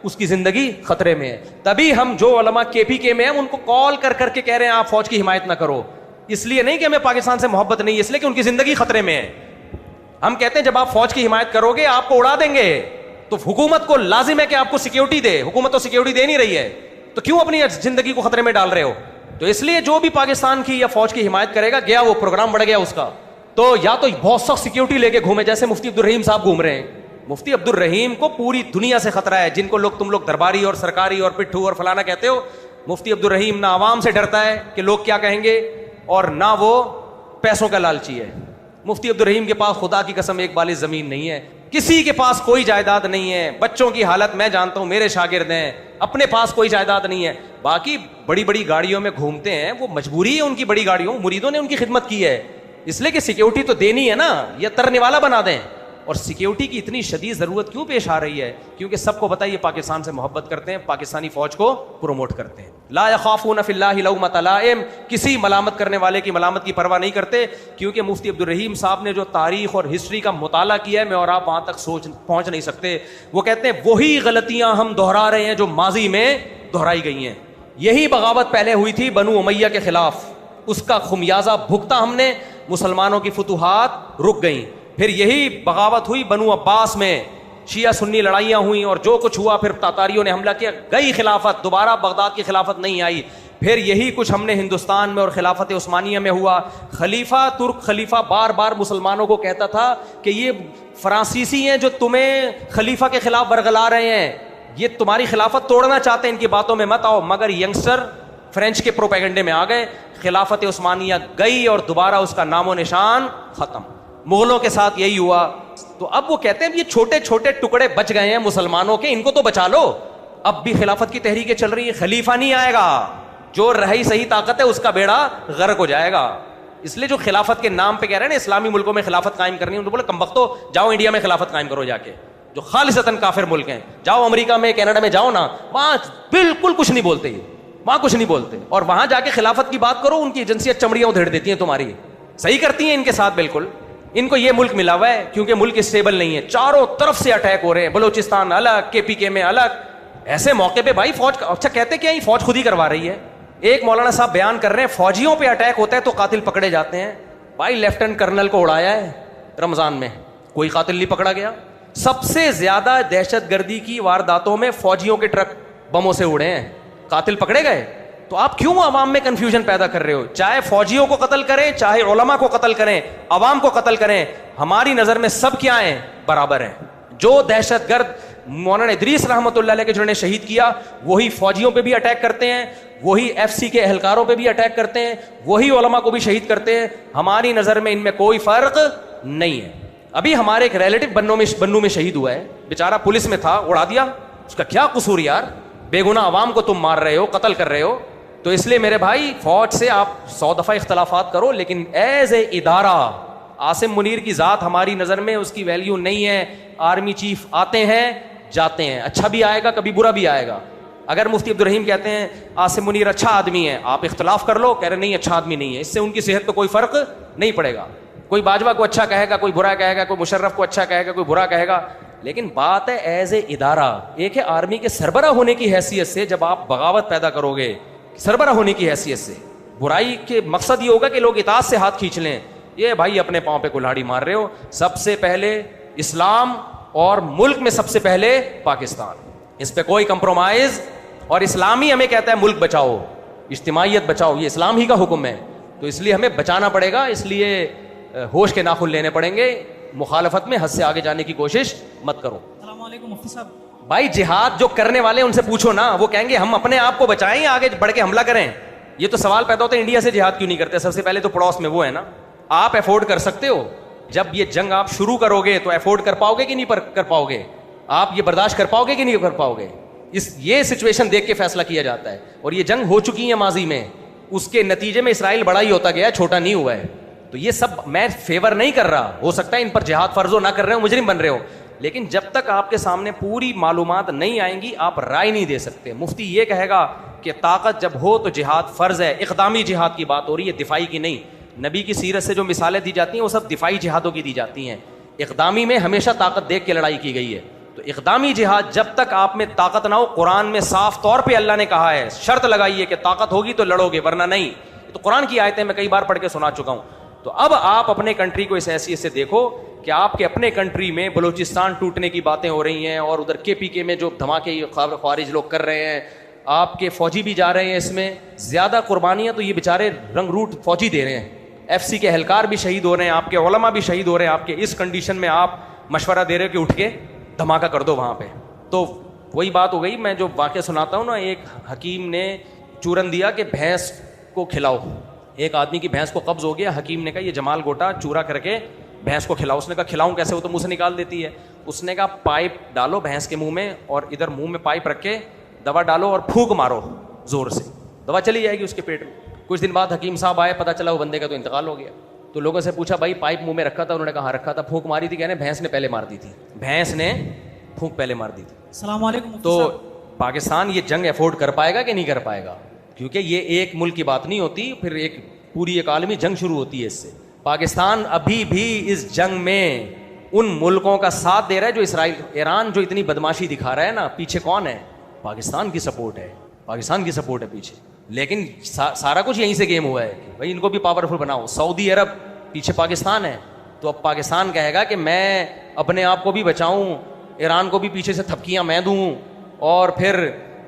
اس کی زندگی خطرے میں ہے. تبھی ہم جو علماء کے پی کے میں ہیں ان کو کال کر کے کہہ رہے ہیں آپ فوج کی حمایت نہ کرو. اس لیے نہیں کہ ہمیں پاکستان سے محبت نہیں, اس لیے کہ ان کی زندگی خطرے میں ہے. ہم کہتے ہیں جب آپ فوج کی حمایت کرو گے آپ کو اڑا دیں گے, تو حکومت کو لازم ہے کہ آپ کو سیکیورٹی دے. حکومت تو سیکیورٹی دے نہیں رہی ہے, تو کیوں اپنی زندگی کو خطرے میں ڈال رہے ہو. تو اس لیے جو بھی پاکستان کی یا فوج کی حمایت کرے گا, گیا وہ پروگرام بڑھ گیا اس کا, تو یا تو بہت سخت سیکیورٹی لے کے گھومے, جیسے مفتی عبدالرحیم صاحب گھوم رہے ہیں. مفتی عبدالرحیم کو پوری دنیا سے خطرہ ہے. جن کو تم لوگ درباری اور سرکاری اور پٹھو اور فلانا کہتے ہو, مفتی عبدالرحیم نہ عوام سے ڈرتا ہے کہ لوگ کیا کہیں گے, اور نہ وہ پیسوں کا لالچی ہے. مفتی عبدالرحیم کے پاس خدا کی قسم ایک بالی زمین نہیں ہے, کسی کے پاس کوئی جائیداد نہیں ہے. بچوں کی حالت میں جانتا ہوں, میرے شاگرد ہیں, اپنے پاس کوئی جائیداد نہیں ہے. باقی بڑی بڑی گاڑیوں میں گھومتے ہیں, وہ مجبوری ہے ان کی, بڑی گاڑیوں, مریدوں نے ان کی خدمت کی ہے, اس لیے کہ سیکیورٹی تو دینی ہے نا, یہ ترنے والا بنا دیں. اور سیکیورٹی کی اتنی شدید ضرورت کیوں پیش آ رہی ہے, کیونکہ سب کو پتہ ہے یہ پاکستان سے محبت کرتے ہیں, پاکستانی فوج کو پروموٹ کرتے ہیں. لا یخافون فی اللہ لومۃ لائم, کسی ملامت کرنے والے کی ملامت کی پرواہ نہیں کرتے. کیونکہ مفتی عبدالرحیم صاحب نے جو تاریخ اور ہسٹری کا مطالعہ کیا ہے, میں اور آپ وہاں تک پہنچ نہیں سکتے. وہ کہتے ہیں وہی غلطیاں ہم دہرا رہے ہیں جو ماضی میں دہرائی گئی ہیں. یہی بغاوت پہلے ہوئی تھی بنو امیہ کے خلاف, اس کا خمیازہ بھگتا ہم نے, مسلمانوں کی فتوحات رک گئیں. پھر یہی بغاوت ہوئی بنو عباس میں, شیعہ سنی لڑائیاں ہوئیں اور جو کچھ ہوا, پھر تاتاریوں نے حملہ کیا, گئی خلافت, دوبارہ بغداد کی خلافت نہیں آئی. پھر یہی کچھ ہم نے ہندوستان میں اور خلافت عثمانیہ میں ہوا. خلیفہ ترک خلیفہ بار بار مسلمانوں کو کہتا تھا کہ یہ فرانسیسی ہیں جو تمہیں خلیفہ کے خلاف برگلا رہے ہیں, یہ تمہاری خلافت توڑنا چاہتے ہیں, ان کی باتوں میں مت آؤ. مگر ینگسٹر فرینچ کے پروپیگنڈے میں آ گئے, خلافت عثمانیہ گئی اور دوبارہ اس کا نام و نشان ختم. مغلوں کے ساتھ یہی ہوا. تو اب وہ کہتے ہیں یہ چھوٹے چھوٹے ٹکڑے بچ گئے ہیں مسلمانوں کے, ان کو تو بچا لو. اب بھی خلافت کی تحریکیں چل رہی ہیں, خلیفہ نہیں آئے گا, جو رہی صحیح طاقت ہے اس کا بیڑا غرق ہو جائے گا. اس لیے جو خلافت کے نام پہ کہہ رہے ہیں نا اسلامی ملکوں میں خلافت قائم کرنی ہے, ان کو بولے کمبختو جاؤ انڈیا میں خلافت قائم کرو جا کے, جو خالصتاً کافر ملک ہیں. جاؤ امریکہ میں, کینیڈا میں جاؤ نا, وہاں بالکل کچھ نہیں بولتے, وہاں کچھ نہیں بولتے. اور وہاں جا کے خلافت کی بات کرو, ان کی ایجنسیاں چمڑیاں ادھیڑ دیتی ہیں تمہاری, صحیح کرتی ہیں ان کے ساتھ بالکل. ان کو یہ ملک ملا ہوا ہے کیونکہ ملک اسٹیبل نہیں ہے, چاروں طرف سے اٹیک ہو رہے ہیں, بلوچستان الگ, کے پی کے میں الگ. ایسے موقع پہ بھائی فوج, اچھا کہتے کیا فوج خود ہی کروا رہی ہے. ایک مولانا صاحب بیان کر رہے ہیں فوجیوں پہ اٹیک ہوتا ہے تو قاتل پکڑے جاتے ہیں. بھائی لیفٹیننٹ کرنل کو اڑایا ہے رمضان میں, کوئی قاتل نہیں پکڑا گیا. سب سے زیادہ دہشت گردی کی وارداتوں میں فوجیوں کے ٹرک بموں سے اڑے ہیں, قاتل پکڑے گئے. تو تو آپ کیوں عوام میں کنفیوژن پیدا کر رہے ہو؟ چاہے فوجیوں کو قتل کریں, چاہے علماء کو قتل کریں, عوام کو قتل کریں, ہماری نظر میں سب کیا ہیں؟ برابر ہیں. جو دہشت گرد مولانا ادریس رحمۃ اللہ علیہ کے جنہوں نے شہید کیا, وہی فوجیوں پہ بھی اٹیک کرتے ہیں, وہی FCC کے اہلکاروں پہ بھی اٹیک کرتے ہیں, وہی علماء کو بھی شہید کرتے ہیں. ہماری نظر میں ان میں کوئی فرق نہیں ہے. ابھی ہمارے ایک ریلیٹو بنو میں شہید ہوا ہے, بیچارہ پولیس میں تھا, اڑا دیا. اس کا کیا قصور یار؟ بے گناہ عوام کو تم مار رہے ہو, قتل کر رہے ہو. تو اس لیے میرے بھائی, فوج سے آپ 100 دفعہ اختلافات کرو, لیکن ایز اے ادارہ عاصم منیر کی ذات ہماری نظر میں اس کی ویلیو نہیں ہے. آرمی چیف آتے ہیں جاتے ہیں, اچھا بھی آئے گا کبھی برا بھی آئے گا. اگر مفتی عبدالرحیم کہتے ہیں عاصم منیر اچھا آدمی ہے, آپ اختلاف کر لو, کہہ رہے نہیں اچھا آدمی نہیں ہے, اس سے ان کی صحت پہ کوئی فرق نہیں پڑے گا. کوئی باجوہ کو اچھا کہے گا, کوئی برا کہے گا, کوئی مشرف کو اچھا کہے گا, کوئی برا کہے گا. لیکن بات ہے ایز اے ادارہ. ایک ہے آرمی کے سربراہ ہونے کی حیثیت سے جب آپ بغاوت پیدا کرو گے, سربراہ ہونے کی حیثیت سے برائی کے مقصد یہ ہوگا کہ لوگ اطاعت سے ہاتھ کھینچ لیں. یہ بھائی اپنے پاؤں پہ کلہاڑی مار رہے ہو. سب سے پہلے اسلام, اور ملک میں سب سے پہلے پاکستان, اس پہ کوئی کمپرومائز. اور اسلامی ہمیں کہتا ہے ملک بچاؤ, اجتماعیت بچاؤ, یہ اسلام ہی کا حکم ہے. تو اس لیے ہمیں بچانا پڑے گا, اس لیے ہوش کے ناخن لینے پڑیں گے. مخالفت میں حد سے آگے جانے کی کوشش مت کرو. السلام علیکم مفتی صاحب. بھائی جہاد جو کرنے والے ہیں ان سے پوچھو نا, وہ کہیں گے ہم اپنے آپ کو بچائیں, آگے بڑھ کے حملہ کریں. یہ تو سوال پیدا ہوتا ہے انڈیا سے جہاد کیوں نہیں کرتے. سب سے پہلے تو پڑوس میں وہ ہے نا. آپ افورڈ کر سکتے ہو, جب یہ جنگ آپ شروع کرو گے تو افورڈ کر پاؤ گے کہ نہیں کر پاؤ گے؟ آپ یہ برداشت کر پاؤ گے کہ نہیں کر پاؤ گے؟ یہ سچویشن دیکھ کے فیصلہ کیا جاتا ہے. اور یہ جنگ ہو چکی ہے ماضی میں, اس کے نتیجے میں اسرائیل بڑا ہی ہوتا گیا, چھوٹا نہیں ہوا ہے. تو یہ سب میں فیور نہیں کر رہا, ہو سکتا ہے ان پر جہاد فرض ہو, نہ کر رہے ہو, مجرم بن رہے ہو, لیکن جب تک آپ کے سامنے پوری معلومات نہیں آئیں گی آپ رائے نہیں دے سکتے. مفتی یہ کہے گا کہ طاقت جب ہو تو جہاد فرض ہے. اقدامی جہاد کی بات ہو رہی ہے, دفاعی کی نہیں. نبی کی سیرت سے جو مثالیں دی جاتی ہیں وہ سب دفاعی جہادوں کی دی جاتی ہیں. اقدامی میں ہمیشہ طاقت دیکھ کے لڑائی کی گئی ہے. تو اقدامی جہاد جب تک آپ میں طاقت نہ ہو, قرآن میں صاف طور پہ اللہ نے کہا ہے, شرط لگائی ہے کہ طاقت ہوگی تو لڑو گے ورنہ نہیں. تو قرآن کی آیتیں میں کئی بار پڑھ کے سنا چکا ہوں. تو اب آپ اپنے کنٹری کو اس حیثیت سے دیکھو کہ آپ کے اپنے کنٹری میں بلوچستان ٹوٹنے کی باتیں ہو رہی ہیں, اور ادھر KPK میں جو دھماکے خوارج لوگ کر رہے ہیں, آپ کے فوجی بھی جا رہے ہیں اس میں. زیادہ قربانیاں تو یہ بیچارے رنگ روٹ فوجی دے رہے ہیں. FCC کے اہلکار بھی شہید ہو رہے ہیں, آپ کے علماء بھی شہید ہو رہے ہیں. آپ کے اس کنڈیشن میں آپ مشورہ دے رہے ہو کہ اٹھ کے دھماکہ کر دو وہاں پہ. تو وہی بات ہو گئی, میں جو واقعہ سناتا ہوں نا, ایک حکیم نے چورن دیا کہ بھینس کو کھلاؤ. ایک آدمی کی بھینس کو قبض ہو گیا, حکیم نے کہا یہ جمال گوٹا چورا کر کے بھینس کو کھلاؤ. اس نے کہا کھلاؤں کیسے, وہ تو منہ سے نکال دیتی ہے. اس نے کہا پائپ ڈالو بھینس کے منہ میں, اور ادھر منہ میں پائپ رکھ کے دوا ڈالو اور پھونک مارو زور سے, دوا چلی جائے گی اس کے پیٹ میں. کچھ دن بعد حکیم صاحب آئے, پتہ چلا وہ بندے کا تو انتقال ہو گیا. تو لوگوں سے پوچھا بھائی پائپ منہ میں رکھا تھا؟ انہوں نے کہا ہاں رکھا تھا. پھونک ماری تھی؟ کہنے بھینس نے پہلے مار دی تھی. بھینس نے پھونک پہلے مار دی تھی. السلام علیکم. تو پاکستان یہ جنگ افورڈ کر پائے گا کہ نہیں کر پائے گا؟ کیونکہ یہ ایک ملک کی بات نہیں ہوتی, پھر ایک پوری ایک عالمی جنگ شروع ہوتی ہے اس سے. پاکستان ابھی بھی اس جنگ میں ان ملکوں کا ساتھ دے رہا ہے جو اسرائیل, ایران جو اتنی بدماشی دکھا رہا ہے نا, پیچھے کون ہے؟ پاکستان کی سپورٹ ہے, پاکستان کی سپورٹ ہے پیچھے. لیکن سارا کچھ یہیں سے گیم ہوا ہے کہ بھائی ان کو بھی پاورفل بناؤ. سعودی عرب پیچھے پاکستان ہے, تو اب پاکستان کہے گا کہ میں اپنے آپ کو بھی بچاؤں, ایران کو بھی پیچھے سے تھپکیاں میں دوں, اور پھر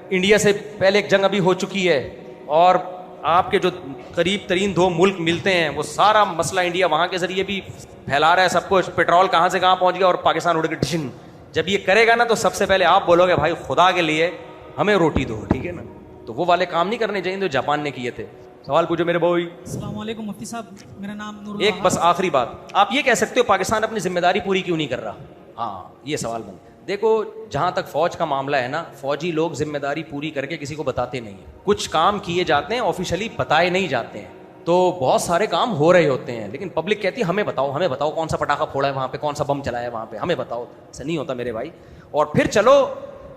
انڈیا سے پہلے ایک جنگ ابھی ہو چکی ہے, اور آپ کے جو قریب ترین 2 ملک ملتے ہیں وہ سارا مسئلہ انڈیا وہاں کے ذریعے بھی پھیلا رہا ہے سب کچھ. پیٹرول کہاں سے کہاں پہنچ گیا اور پاکستان اڑ کے ڈشن. جب یہ کرے گا نا تو سب سے پہلے آپ بولو گے بھائی خدا کے لیے ہمیں روٹی دو, ٹھیک ہے نا. تو وہ والے کام نہیں کرنے چاہیے جو جاپان نے کیے تھے. سوال پوچھو میرے بھائی. السلام علیکم مفتی صاحب, میرا نام نور. ایک بس آخری بات, آپ یہ کہہ سکتے ہو پاکستان اپنی ذمہ داری پوری کیوں نہیں کر رہا؟ ہاں یہ سوال بن. دیکھو جہاں تک فوج کا معاملہ ہے نا, فوجی لوگ ذمہ داری پوری کر کے کسی کو بتاتے نہیں ہیں. کچھ کام کیے جاتے ہیں آفیشلی بتائے نہیں جاتے ہیں, تو بہت سارے کام ہو رہے ہوتے ہیں, لیکن پبلک کہتی ہے ہمیں بتاؤ, ہمیں بتاؤ کون سا پٹاخہ پھوڑا ہے وہاں پہ, کون سا بم چلایا ہے وہاں پہ, ہمیں بتاؤ. ایسا نہیں ہوتا میرے بھائی. اور پھر چلو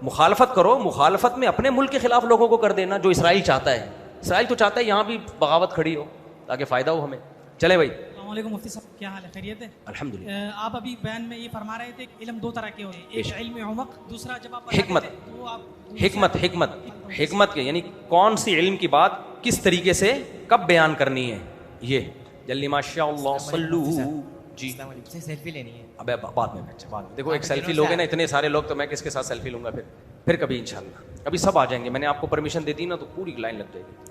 مخالفت کرو, مخالفت میں اپنے ملک کے خلاف لوگوں کو کر دینا جو اسرائیل چاہتا ہے. اسرائیل تو چاہتا ہے یہاں بھی بغاوت کھڑی ہو تاکہ فائدہ ہو ہمیں. چلے بھائی. السلام علیکم مفتی صاحب, کیا حال ہے, خیریت ہے؟ الحمدللہ. آپ ابھی بیان میں یہ فرما رہے تھے کہ علم 2 طرح کے ہوتے ہیں, ایک علم عمق, دوسرا جب آپ حکمت. حکمت کے یعنی کون سی علم کی بات کس طریقے سے کب بیان کرنی ہے. یہ جلدی ماشاء اللہ صلو. جی سیلفی لینی ہے. ابے بعد میں دیکھو ایک سیلفی لوگے نا, اتنے سارے لوگ, تو میں کس کے ساتھ سیلفی لوں گا؟ پھر کبھی انشاءاللہ ابھی سب آ جائیں گے. میں نے آپ کو پرمیشن دے دی نا تو پوری لائن لگ جائے گی.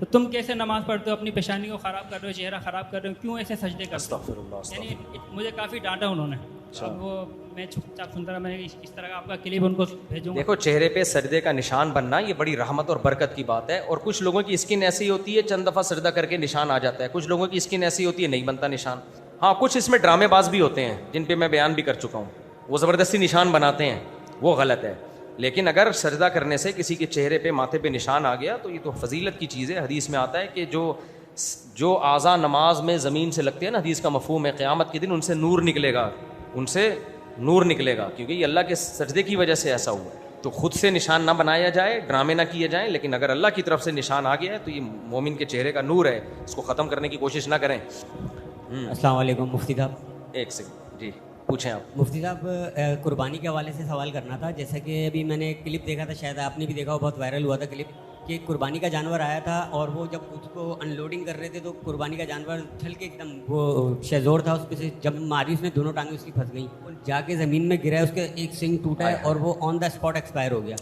تو تم کیسے نماز پڑھتے ہو، اپنی پیشانی کو خراب کر رہے ہو، چہرہ خراب کر رہے ہو، کیوں ایسے سجدے کرتے ہو؟ یعنی مجھے کافی ڈانٹا انہوں نے. اب وہ میں چپ چاپ سنتا رہا، میں نے اس طرح کا آپ کا کلپ ان کو بھیجوں گا. دیکھو چہرے پہ سجدے کا نشان بننا یہ بڑی رحمت اور برکت کی بات ہے. اور کچھ لوگوں کی اسکن ایسی ہوتی ہے چند دفعہ سجدہ کر کے نشان آ جاتا ہے، کچھ لوگوں کی اسکن ایسی ہوتی ہے نہیں بنتا نشان. ہاں کچھ اس میں ڈرامے باز بھی ہوتے ہیں جن پہ میں بیان بھی کر چکا ہوں، وہ زبردستی نشان بناتے ہیں، وہ غلط ہے. لیکن اگر سجدہ کرنے سے کسی کے چہرے پہ ماتھے پہ نشان آ گیا تو یہ تو فضیلت کی چیز ہے. حدیث میں آتا ہے کہ جو اعضاء نماز میں زمین سے لگتے ہیں نا، حدیث کا مفہوم ہے قیامت کے دن ان سے نور نکلے گا، ان سے نور نکلے گا، کیونکہ یہ اللہ کے سجدے کی وجہ سے ایسا ہوا ہے. تو خود سے نشان نہ بنایا جائے، ڈرامے نہ کیے جائیں، لیکن اگر اللہ کی طرف سے نشان آ گیا ہے تو یہ مومن کے چہرے کا نور ہے، اس کو ختم کرنے کی کوشش نہ کریں. السلام علیکم مفتی صاحب. ایک سیکنڈ جی پوچھیں آپ. مفتی صاحب قربانی کے حوالے سے سوال کرنا تھا. جیسا کہ ابھی میں نے کلپ دیکھا تھا، شاید آپ نے بھی دیکھا ہو، بہت وائرل ہوا تھا کلپ، کہ قربانی کا جانور آیا تھا اور وہ جب اس کو ان لوڈنگ کر رہے تھے تو قربانی کا جانور چھل کے ایک دم، وہ شیزور تھا، اس پہ سے جب ماری اس نے دونوں ٹانگیں اس کی پھنس گئیں اور جا کے زمین میں گرا ہے، اس کا ایک سنگ ٹوٹا ہے اور وہ آن دا اسپاٹ ایکسپائر ہو گیا.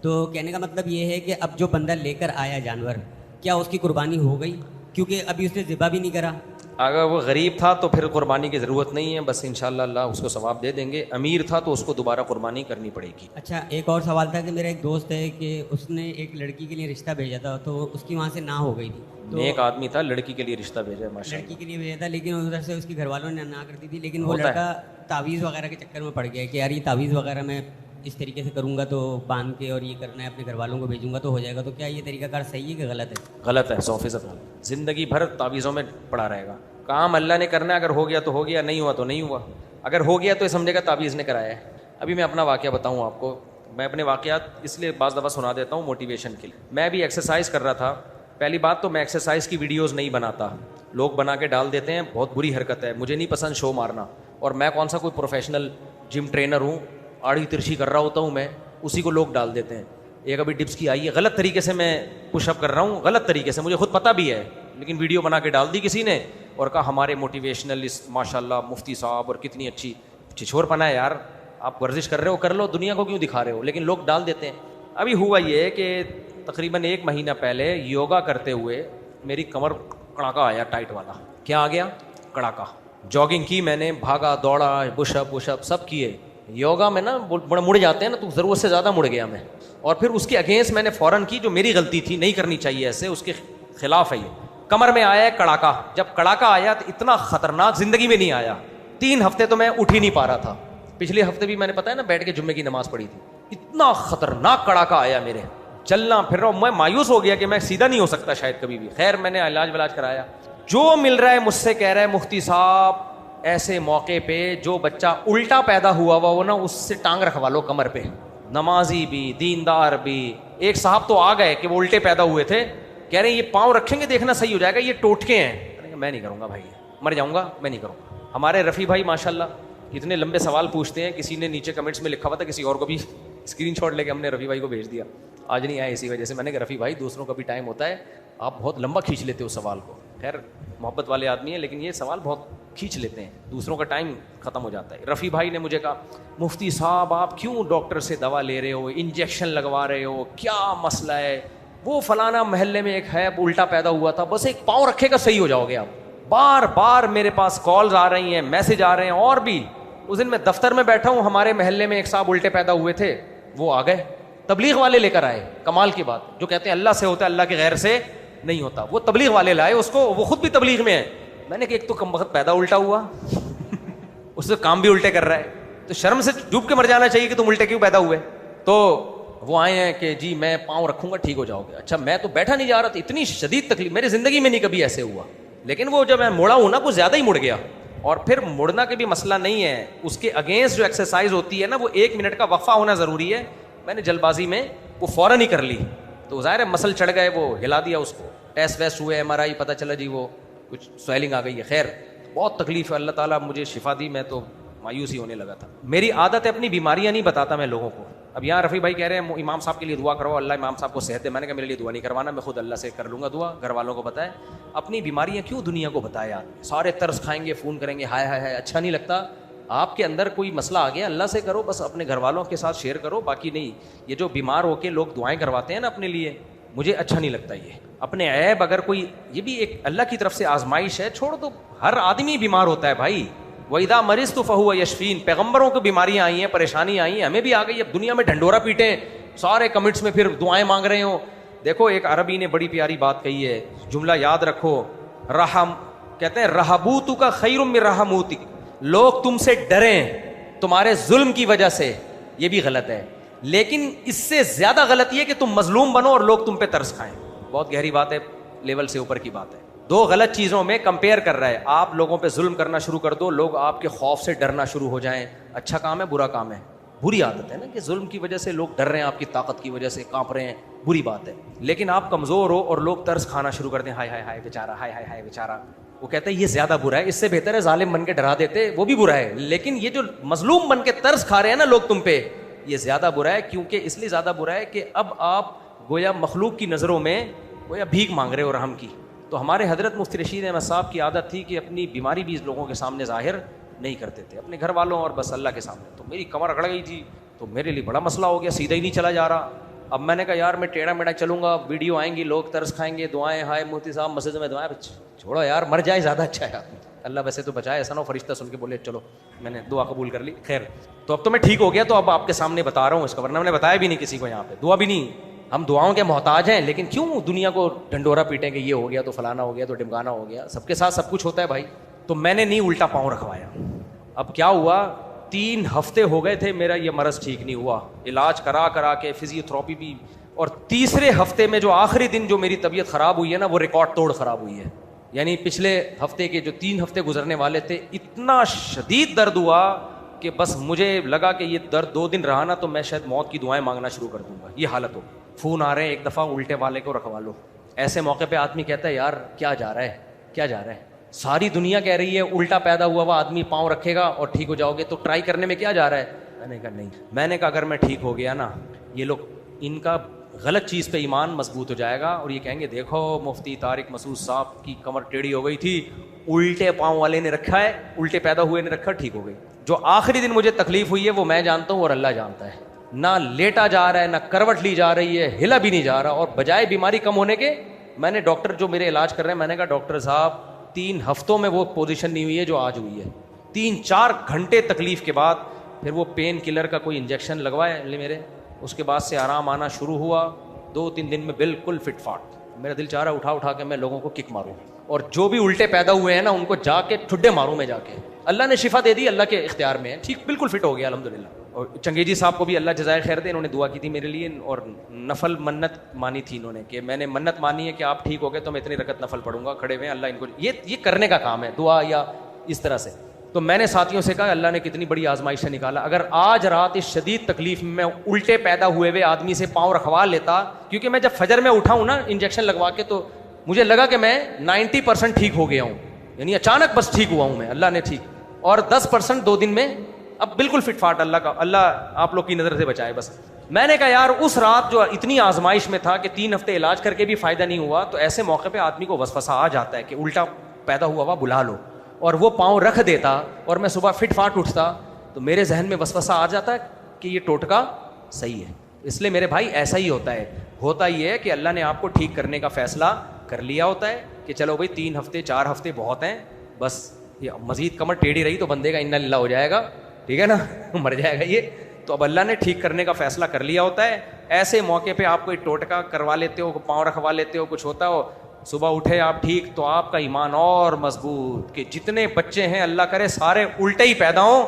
تو کہنے کا مطلب یہ ہے کہ اب جو بندہ لے کر آیا جانور، کیا اس کی قربانی ہو گئی؟ کیونکہ ابھی اس نے ذبح بھی نہیں کرا. اگر وہ غریب تھا تو پھر قربانی کی ضرورت نہیں ہے، بس انشاءاللہ اللہ اس کو ثواب دے دیں گے. امیر تھا تو اس کو دوبارہ قربانی کرنی پڑے گی. اچھا ایک اور سوال تھا کہ میرا ایک دوست ہے کہ اس نے ایک لڑکی کے لیے رشتہ بھیجا تھا تو اس کی وہاں سے نہ ہو گئی تھی. تو نیک آدمی تھا، لڑکی کے لیے رشتہ بھیجا ماشاء لڑکی کے لیے بھیجا تھا، لیکن ادھر سے اس کے گھر والوں نے نہ کر دی تھی. لیکن وہ لڑکا تعویذ وغیرہ کے چکر میں پڑ گیا کہ یار یہ تعویذ وغیرہ میں اس طریقے سے کروں گا تو باندھ کے اور یہ کرنا ہے، اپنے گھر والوں کو بھیجوں گا تو ہو جائے گا. تو کیا یہ طریقہ کار صحیح ہے کہ غلط ہے؟ غلط ہے، 100% غلط. زندگی بھر تعویذوں میں پڑا رہے گا. کام اللہ نے کرنا ہے، اگر ہو گیا تو ہو گیا، نہیں ہوا تو نہیں ہوا. اگر ہو گیا تو یہ سمجھے گا تعویذ نے کرایا ہے. ابھی میں اپنا واقعہ بتاؤں آپ کو. میں اپنے واقعات اس لیے بعض دفعہ سنا دیتا ہوں موٹیویشن کے لیے. میں بھی ایکسرسائز کر رہا تھا. پہلی بات تو میں ایکسرسائز کی ویڈیوز نہیں بناتا، لوگ بنا کے ڈال دیتے ہیں، بہت بری حرکت ہے. مجھے نہیں پسند شو مارنا، اور میں کون سا کوئی پروفیشنل جم ٹرینر ہوں، آڑھی ترچھی کر رہا ہوتا ہوں میں، اسی کو لوگ ڈال دیتے ہیں. ایک ابھی ڈپس کی آئی ہے، غلط طریقے سے میں پش اپ کر رہا ہوں، غلط طریقے سے، مجھے خود پتہ بھی ہے، لیکن ویڈیو بنا کے ڈال دی کسی نے اور کہا ہمارے موٹیویشنلسٹ ماشاء اللہ مفتی صاحب اور کتنی اچھی. چھچور پنا ہے یار، آپ ورزش کر رہے ہو کر لو، دنیا کو کیوں دکھا رہے ہو؟ لیکن لوگ ڈال دیتے ہیں. ابھی ہوا یہ کہ تقریباً 1 مہینہ پہلے یوگا کرتے ہوئے میری کمر کڑاکا آیا، ٹائٹ والا. کیا آ گیا؟ کڑاکا. جاگنگ کی میں نے، بھاگا دوڑا، پش اپ سب کیے. یوگا میں نا مڑ جاتے ہیں نا، تو ضرورت سے زیادہ مڑ گیا میں. اور پھر اس کے اگینسٹ میں نے فوراً کی جو میری غلطی تھی، نہیں کرنی چاہیے ایسے، اس کے خلاف ہے یہ. کمر میں آیا ہے کڑاکا. جب کڑاکا آیا تو اتنا خطرناک زندگی میں نہیں آیا. 3 ہفتے تو میں اٹھ ہی نہیں پا رہا تھا. پچھلے ہفتے بھی میں نے پتا ہے نا بیٹھ کے جمعے کی نماز پڑھی تھی. اتنا خطرناک کڑاکا آیا میرے، چلنا پھر رہا ہوں. میں مایوس ہو گیا کہ میں سیدھا نہیں ہو سکتا شاید کبھی بھی. خیر میں نے علاج کرایا. جو مل رہا ہے مجھ سے کہہ رہا ہے مفتی صاحب ایسے موقع پہ جو بچہ الٹا پیدا ہوا وہ نا اس سے ٹانگ رکھوا لو کمر پہ. نمازی بھی، دیندار بھی. ایک صاحب تو آ گئے کہ وہ الٹے پیدا ہوئے تھے، کہہ رہے ہیں یہ پاؤں رکھیں گے دیکھنا صحیح ہو جائے گا، یہ ٹوٹکے ہیں. میں نہیں کروں گا بھائی، مر جاؤں گا، میں نہیں کروں گا. ہمارے رفیع بھائی ماشاءاللہ اتنے لمبے سوال پوچھتے ہیں. کسی نے نیچے کمنٹس میں لکھا ہوا تھا، کسی اور کو بھی اسکرین شاٹ لے کے ہم نے رفیع بھائی کو بھیج دیا. آج نہیں آئے اسی وجہ سے. میں نے کہا رفیع بھائی دوسروں کا بھی ٹائم ہوتا ہے، آپ بہت لمبا کھینچ لیتے ہو سوال کو. خیر محبت والے آدمی ہیں لیکن یہ سوال بہت کھینچ لیتے ہیں، دوسروں کا ٹائم ختم ہو جاتا ہے. رفیع بھائی نے مجھے کہا مفتی صاحب آپ کیوں ڈاکٹر سے دوا لے رہے ہو، انجیکشن لگوا رہے ہو، کیا مسئلہ ہے؟ وہ فلانا محلے میں ایک ہے الٹا پیدا ہوا تھا، بس ایک پاؤں رکھے گا صحیح ہو جاؤ گے آپ. بار بار میرے پاس کالز آ رہی ہیں، میسج آ رہے ہیں. اور بھی اس دن میں دفتر میں بیٹھا ہوں، ہمارے محلے میں ایک صاحب الٹے پیدا ہوئے تھے، وہ آ گئے، تبلیغ والے لے کر آئے. کمال کی بات، جو کہتے ہیں اللہ سے ہوتا ہے اللہ کے غیر سے نہیں ہوتا، وہ تبلیغ والے لائے اس کو. وہ خود بھی تبلیغ میں ہے. میں نے کہ ایک تو کم وقت پیدا الٹا ہوا، اس سے کام بھی الٹے کر رہا ہے، تو شرم سے ڈوب کے مر جانا چاہیے کہ تم الٹے کیوں پیدا ہوئے. تو وہ آئے ہیں کہ جی میں پاؤں رکھوں گا ٹھیک ہو جاؤ گے. اچھا میں تو بیٹھا نہیں جا رہا تھا، اتنی شدید تکلیف میری زندگی میں نہیں کبھی ایسے ہوا. لیکن وہ جب میں مڑا ہوں نا کچھ زیادہ ہی مڑ گیا. اور پھر مڑنا کے بھی مسئلہ نہیں ہے، اس کے اگینسٹ جو ایکسرسائز ہوتی ہے نا وہ 1 منٹ کا وقفہ ہونا ضروری ہے. میں نے جلد بازی میں وہ فوراً ہی کر لی، تو ظاہر ہے مسل چڑھ گئے، وہ ہلا دیا اس کو. ٹیسٹ ویسٹ ہوئے، MRI پتہ چلا جی وہ کچھ سویلنگ آ گئی ہے. خیر بہت تکلیف ہے، اللہ تعالیٰ مجھے شفا دی. میں تو مایوس ہی ہونے لگا تھا. میری عادت ہے اپنی بیماریاں نہیں بتاتا میں لوگوں کو. اب یہاں رفیع بھائی کہہ رہے ہیں امام صاحب کے لیے دعا کرو، اللہ امام صاحب کو صحت دے. میں نے کہا میرے لیے دعا نہیں کروانا، میں خود اللہ سے کر لوں گا دعا. گھر والوں کو بتائے، اپنی بیماریاں کیوں دنیا کو بتائے یار. سارے طرز کھائیں گے، فون کریں گے، ہائے ہائے ہائے، اچھا نہیں لگتا. آپ کے اندر کوئی مسئلہ آ گیا اللہ سے کرو، بس اپنے گھر والوں کے ساتھ شیئر کرو، باقی نہیں. یہ جو بیمار ہو کے لوگ دعائیں کرواتے ہیں نا اپنے لیے، مجھے اچھا نہیں لگتا یہ. اپنے عیب اگر کوئی, یہ بھی ایک اللہ کی طرف سے آزمائش ہے, چھوڑ دو, ہر آدمی بیمار ہوتا ہے بھائی. وَإِذَا مَرِضْتُ فَهُوَ يَشْفِينِ, پیغمبروں کو بیماریاں آئی ہیں, پریشانی آئی ہیں, ہمیں بھی آ گئی. اب دنیا میں ڈھنڈورا پیٹیں, سارے کمنٹس میں پھر دعائیں مانگ رہے ہوں. دیکھو ایک عربی نے بڑی پیاری بات کہی ہے, جملہ یاد رکھو, رحم کہتے ہیں رہبوتک خیر من رحموتک, لوگ تم سے ڈریں تمہارے ظلم کی وجہ سے, یہ بھی غلط ہے. لیکن اس سے زیادہ غلط یہ کہ تم مظلوم بنو اور لوگ تم پہ ترس کھائیں. بہت گہری بات ہے, لیول سے اوپر کی بات ہے. دو غلط چیزوں میں کمپیئر کر رہا ہے. آپ لوگوں پہ ظلم کرنا شروع کر دو, لوگ آپ کے خوف سے ڈرنا شروع ہو جائیں. اچھا کام ہے برا کام ہے, بری عادت ہے نا کہ ظلم کی وجہ سے لوگ ڈر رہے ہیں, آپ کی طاقت کی وجہ سے کانپ رہے ہیں, بری بات ہے. لیکن آپ کمزور ہو اور لوگ ترس کھانا شروع کر دیں, ہائے ہائے ہائے بیچارہ, ہائے ہائے ہائے بیچارہ, وہ کہتے ہیں یہ زیادہ برا ہے. اس سے بہتر ہے ظالم بن کے ڈرا دیتے, وہ بھی برا ہے. لیکن یہ جو مظلوم بن کے ترس کھا رہے ہیں نا لوگ تم پہ, یہ زیادہ برا ہے. کیونکہ اس لیے زیادہ برا ہے کہ اب آپ گویا مخلوق کی نظروں میں گویا بھیک مانگ رہے ہو رحم کی. تو ہمارے حضرت مفتی رشید احمد صاحب کی عادت تھی کہ اپنی بیماری بھی لوگوں کے سامنے ظاہر نہیں کرتے تھے, اپنے گھر والوں اور بس اللہ کے سامنے. تو میری کمر اکڑ گئی تھی, تو میرے لیے بڑا مسئلہ ہو گیا, سیدھا ہی نہیں چلا جا رہا. اب میں نے کہا یار میں ٹیڑھا میڑھا چلوں گا, ویڈیو آئیں گی, لوگ ترس کھائیں گے, دعائیں, ہائے مفتی صاحب مسجد میں دعائیں, چھوڑو یار مر جائے زیادہ اچھا ہے. اللہ ویسے تو بچائے, ایسا نہ ہو فرشتہ سن کے بولے چلو میں نے دعا قبول کر لی. خیر, تو اب تو میں ٹھیک ہو گیا, تو اب آپ کے سامنے بتا رہا ہوں اس کا, ورنہ میں نے بتایا بھی نہیں کسی کو یہاں پہ, دعا بھی نہیں. ہم دعاؤں کے محتاج ہیں, لیکن کیوں دنیا کو ڈنڈورا پیٹیں کہ یہ ہو گیا تو فلانا ہو گیا تو ڈمکانا ہو گیا. سب کے ساتھ سب کچھ ہوتا ہے بھائی. تو میں نے نہیں الٹا پاؤں رکھوایا. اب کیا ہوا, 3 ہفتے ہو گئے تھے میرا یہ مرض ٹھیک نہیں ہوا, علاج کرا کرا کے, فزیوتھراپی بھی, اور تیسرے ہفتے میں جو آخری دن جو میری طبیعت خراب ہوئی ہے نا, وہ ریکارڈ توڑ خراب ہوئی ہے. یعنی پچھلے ہفتے کے جو 3 ہفتے گزرنے والے تھے, اتنا شدید درد ہوا کہ بس مجھے لگا کہ یہ درد 2 دن رہا نا تو میں شاید موت کی دعائیں مانگنا شروع کر دوں گا. یہ حالت ہو, فون آ رہے ہیں, ایک دفعہ الٹے والے کو رکھوا لو. ایسے موقع پہ آدمی کہتا ہے یار کیا جا رہا ہے, کیا جا رہا ہے, ساری دنیا کہہ رہی ہے الٹا پیدا ہوا ہوا آدمی پاؤں رکھے گا اور ٹھیک ہو جاؤ گے, تو ٹرائی کرنے میں کیا جا رہا ہے. میں نے کہا نہیں, میں نے کہا اگر میں ٹھیک ہو گیا نا, یہ لوگ ان کا غلط چیز پہ ایمان مضبوط ہو جائے گا اور یہ کہیں گے دیکھو مفتی طارق مسعود صاحب کی کمر ٹیڑھی ہو گئی تھی, الٹے پاؤں والے نے رکھا ہے, الٹے پیدا ہوئے نے رکھا, ٹھیک ہو گئی. جو آخری دن مجھے تکلیف ہوئی ہے وہ میں جانتا ہوں اور اللہ جانتا ہے. نہ لیٹا جا رہا ہے, نہ کروٹ لی جا رہی ہے, ہلا بھی نہیں جا رہا, اور بجائے بیماری کم ہونے کے, میں نے ڈاکٹر جو میرے علاج کر رہے ہیں, میں نے کہا ڈاکٹر صاحب 3 ہفتوں میں وہ پوزیشن نہیں ہوئی ہے جو آج ہوئی ہے. 3-4 گھنٹے تکلیف کے بعد پھر وہ پین کلر کا کوئی انجیکشن لگوائے میرے, اس کے بعد سے آرام آنا شروع ہوا. 2-3 دن میں بالکل فٹ فاٹ. میرا دل چاہ رہا ہے اٹھا اٹھا کے میں لوگوں کو کک ماروں, اور جو بھی الٹے پیدا ہوئے ہیں نا ان کو جا کے ٹھڈے ماروں میں جا کے. اللہ نے شفا دے دی, اللہ کے اختیار میں ہے, ٹھیک بالکل فٹ ہو گیا الحمدللہ. اور چنگیزی صاحب کو بھی اللہ جزائے خیر دے, انہوں نے دعا کی تھی میرے لیے, اور نفل منت مانی تھی انہوں نے کہ میں نے منت مانی ہے کہ آپ ٹھیک ہو گئے تو میں اتنی رکعت نفل پڑھوں گا. کھڑے ہوئے اللہ ان کو, یہ کرنے کا کام ہے دعا یا اس طرح سے. تو میں نے ساتھیوں سے کہا اللہ نے کتنی بڑی آزمائش سے نکالا. اگر آج رات اس شدید تکلیف میں الٹے پیدا ہوئے آدمی سے پاؤں رکھوا لیتا, کیونکہ میں جب فجر میں اٹھا ہوں نا انجیکشن لگوا کے, تو مجھے لگا کہ میں 90% ٹھیک ہو گیا ہوں, یعنی اچانک بس ٹھیک ہوا ہوں میں, اللہ نے ٹھیک, اور 10% 2 دن میں اب بالکل فٹ فاٹ. اللہ کا, اللہ آپ لوگ کی نظر سے بچائے بس. میں نے کہا یار اس رات جو اتنی آزمائش میں تھا کہ 3 ہفتے علاج کر کے بھی فائدہ نہیں ہوا, تو ایسے موقع پہ آدمی کو وسوسہ آ جاتا ہے کہ الٹا پیدا ہوا ہوا بلا لو, اور وہ پاؤں رکھ دیتا اور میں صبح فٹ فاٹ اٹھتا, تو میرے ذہن میں وسوسہ آ جاتا ہے کہ یہ ٹوٹکا صحیح ہے. اس لیے میرے بھائی ایسا ہی ہوتا ہے, ہوتا یہ ہے کہ اللہ نے آپ کو ٹھیک کرنے کا فیصلہ کر لیا ہوتا ہے کہ چلو بھائی 3 ہفتے 4 ہفتے بہت ہیں, بس یہ مزید کمر ٹیڑھی رہی تو بندے کا انا للہ ہو جائے گا, ٹھیک ہے نا, مر جائے گا یہ. تو اب اللہ نے ٹھیک کرنے کا فیصلہ کر لیا ہوتا ہے. ایسے موقع پہ آپ کوئی ٹوٹکا کروا لیتے ہو, پاؤں رکھوا لیتے ہو, کچھ ہوتا ہو, صبح اٹھے آپ ٹھیک, تو آپ کا ایمان اور مضبوط کہ جتنے بچے ہیں اللہ کرے سارے الٹے ہی پیدا ہوں.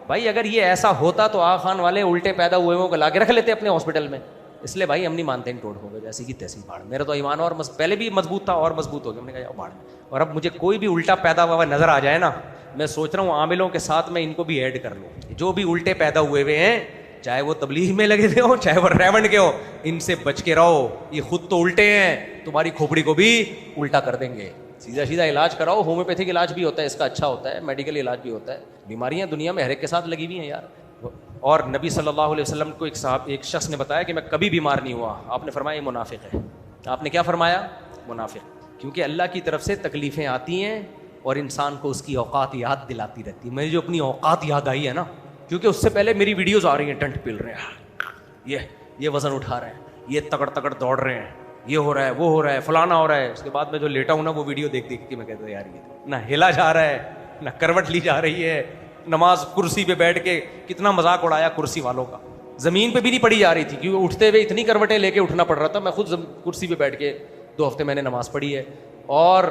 بھائی اگر یہ ایسا ہوتا تو آغا خان والے الٹے پیدا ہوئے وہ لا کے رکھ لیتے اپنے ہاسپٹل میں. اس لیے بھائی ہم نہیں مانتے ان ٹوٹکوں کو, جیسے کہ تیسی باڑ. میرا تو ایمان اور پہلے بھی مضبوط تھا اور مضبوط ہو گیا, میں نے کہا باڑ. اور اب مجھے کوئی بھی الٹا پیدا ہوا نظر آ جائے نا, میں سوچ رہا ہوں عاملوں کے ساتھ میں ان کو بھی ایڈ کر لوں. جو بھی الٹے پیدا ہوئے ہیں, چاہے وہ تبلیغ میں لگے ہوں چاہے وہ ریونڈ کے ہو, ان سے بچ کے رہو. یہ خود تو الٹے ہیں, تمہاری کھوپڑی کو بھی الٹا کر دیں گے. سیدھا سیدھا علاج کراؤ. ہومیوپیتھک علاج بھی ہوتا ہے اس کا, اچھا ہوتا ہے. میڈیکل علاج بھی ہوتا ہے. بیماریاں دنیا میں ہر ایک کے ساتھ لگی ہوئی ہیں یار. اور نبی صلی اللہ علیہ وسلم کو ایک شخص نے بتایا کہ میں کبھی بیمار نہیں ہوا. آپ نے فرمایا یہ منافق ہے. آپ نے کیا فرمایا؟ منافق. کیونکہ اللہ کی طرف سے تکلیفیں آتی ہیں اور انسان کو اس کی اوقات یاد دلاتی رہتی ہے. مجھے جو اپنی اوقات یاد آئی ہے نا, کیونکہ اس سے پہلے میری ویڈیوز آ رہی ہیں, ٹنٹ پل رہے ہیں, یہ وزن اٹھا رہے ہیں, یہ تگڑ تگڑ دوڑ رہے ہیں, یہ ہو رہا ہے وہ ہو رہا ہے فلانا ہو رہا ہے. اس کے بعد میں جو لیٹا ہوں نا وہ ویڈیو دیکھ کے میں کہتا ہوں یار یہ نہ ہلا جا رہا ہے نہ کروٹ لی جا رہی ہے, نماز کرسی پہ بیٹھ کے کتنا مذاق اڑایا کرسی والوں کا, زمین پہ بھی نہیں پڑھی جا رہی تھی کیونکہ اٹھتے ہوئے اتنی کروٹیں لے کے اٹھنا پڑ رہا تھا. میں خود کرسی پہ بیٹھ کے 2 ہفتے میں نے نماز پڑھی ہے. اور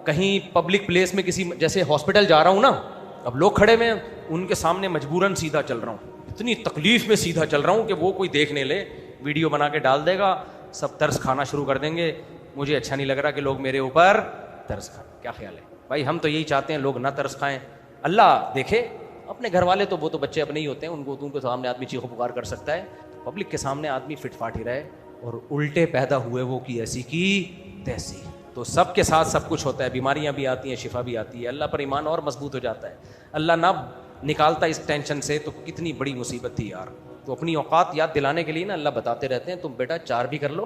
کہیں پبلک پلیس میں کسی جیسے ہاسپٹل جا رہا ہوں نا, اب لوگ کھڑے میں ان کے سامنے مجبوراً سیدھا چل رہا ہوں, اتنی تکلیف میں سیدھا چل رہا ہوں کہ وہ کوئی دیکھنے لے ویڈیو بنا کے ڈال دے گا, سب ترس کھانا شروع کر دیں گے. مجھے اچھا نہیں لگ رہا کہ لوگ میرے اوپر ترس کھائیں. کیا خیال ہے بھائی؟ ہم تو یہی چاہتے ہیں لوگ نہ ترس کھائیں. اللہ دیکھے اپنے گھر والے تو وہ تو بچے اپنے ہی ہوتے ہیں, ان کو سامنے آدمی چیخو پکار کر سکتا ہے, پبلک کے سامنے آدمی فٹ فاٹ ہی رہے. اور الٹے پیدا ہوئے وہ کی ایسی کی تیسی. تو سب کے ساتھ سب کچھ ہوتا ہے, بیماریاں بھی آتی ہیں, شفا بھی آتی ہے. اللہ پر ایمان اور مضبوط ہو جاتا ہے. اللہ نہ نکالتا اس ٹینشن سے تو کتنی بڑی مصیبت تھی یار. تو اپنی اوقات یاد دلانے کے لیے نا اللہ بتاتے رہتے ہیں, تم بیٹا 4 بھی کر لو,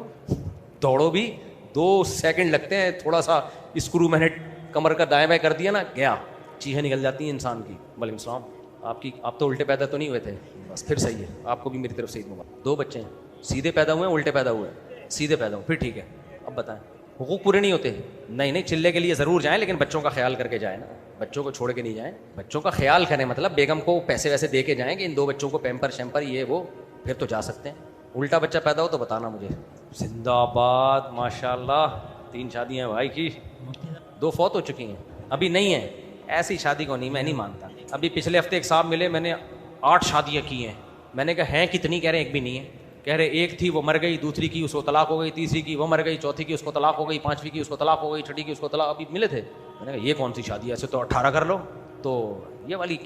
دوڑو بھی, 2 سیکنڈ لگتے ہیں, تھوڑا سا اسکرو میں نے کمر کا دائیں بائیں کر دیا نا, گیا, چیخیں نکل جاتی ہیں انسان کی. وعلیکم السلام. آپ تو الٹے پیدا تو نہیں ہوئے تھے, بس پھر صحیح ہے, آپ کو بھی میری طرف سے عید مبارک. 2 بچے ہیں, سیدھے پیدا ہوئے ہیں الٹے پیدا ہوئے ہیں؟ سیدھے پیدا ہوئے, پھر ٹھیک ہے. اب بتائیں حقوق پورے نہیں ہوتے؟ نہیں, چلے کے لیے ضرور جائیں لیکن بچوں کا خیال کر کے جائیں نا, بچوں کو چھوڑ کے نہیں جائیں. بچوں کا خیال کریں مطلب بیگم کو پیسے ویسے دے کے جائیں کہ ان 2 بچوں کو پیمپر شیمپر یہ وہ, پھر تو جا سکتے ہیں. الٹا بچہ پیدا ہو تو بتانا مجھے. زندہ آباد, ماشاء اللہ. 3 شادیاں ہیں بھائی کی, 2 فوت ہو چکی ہیں, ابھی نہیں ہیں. ایسی شادی کو نہیں, میں نہیں مانتا. ابھی پچھلے ہفتے ایک صاحب ملے, میں نے 8 شادیاں کی ہیں. میں نے کہا ہیں کتنی؟ کہہ رہے ایک بھی نہیں ہے. کہہ رہے ایک تھی وہ مر گئی, دوسری کی اس کو طلاق ہو گئی, تیسری کی وہ مر گئی, چوتھی کی اس کو طلاق ہو گئی, 5ویں کی اس کو طلاق ہو گئی, 6ٹھی کی اس کو طلاق. ابھی ملے تھے. میں نے کہا یہ کون سی شادی ہے, ایسے تو 18 کر لو. تو یہ والی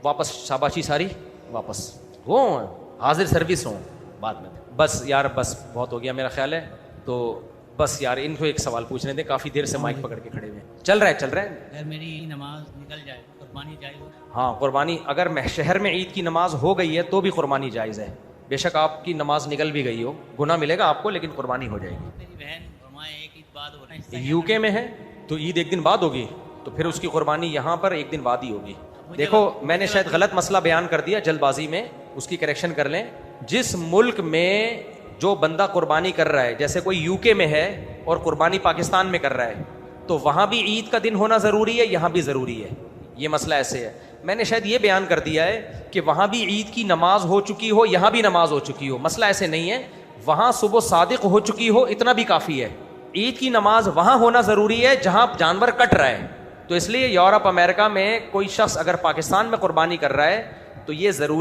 واپس شاباشی ساری واپس وہ حاضر سروس ہوں بعد میں. بس یار بس بہت ہو گیا میرا خیال ہے. تو بس یار ان کو ایک سوال پوچھنے دیں, کافی دیر سے مائک پکڑ کے کھڑے ہوئے ہیں. چل رہا ہے. اگر میری نماز نکل جائے قربانی جائز ہو؟ ہاں قربانی, اگر شہر میں عید کی نماز ہو گئی ہے تو بھی قربانی جائز ہے. بے شک آپ کی نماز نکل بھی گئی ہو, گناہ ملے گا آپ کو, لیکن قربانی ہو جائے گی. میری بہن فرمائے ایک عید بعد ہو رہا ہے, یو کے میں ہے تو عید ایک دن بعد ہوگی, تو پھر اس کی قربانی یہاں پر ایک دن بعد ہی ہوگی. دیکھو میں نے شاید غلط مسئلہ بیان کر دیا جلد بازی میں, اس کی کریکشن کر لیں. جس ملک میں جو بندہ قربانی کر رہا ہے, جیسے کوئی یو کے میں ہے اور قربانی پاکستان میں کر رہا ہے, تو وہاں بھی عید کا دن ہونا ضروری ہے, یہاں بھی ضروری ہے. یہ مسئلہ ایسے ہے. میں نے شاید یہ بیان کر دیا ہے کہ وہاں بھی عید کی نماز ہو چکی ہو, یہاں بھی نماز ہو چکی ہو. مسئلہ ایسے نہیں ہے, وہاں صبح صادق ہو چکی ہو اتنا بھی کافی ہے. عید کی نماز وہاں ہونا ضروری ہے جہاں جانور کٹ رہا ہے. تو اس لیے یورپ امریکہ میں کوئی شخص اگر پاکستان میں قربانی کر رہا ہے تو یہ ضروری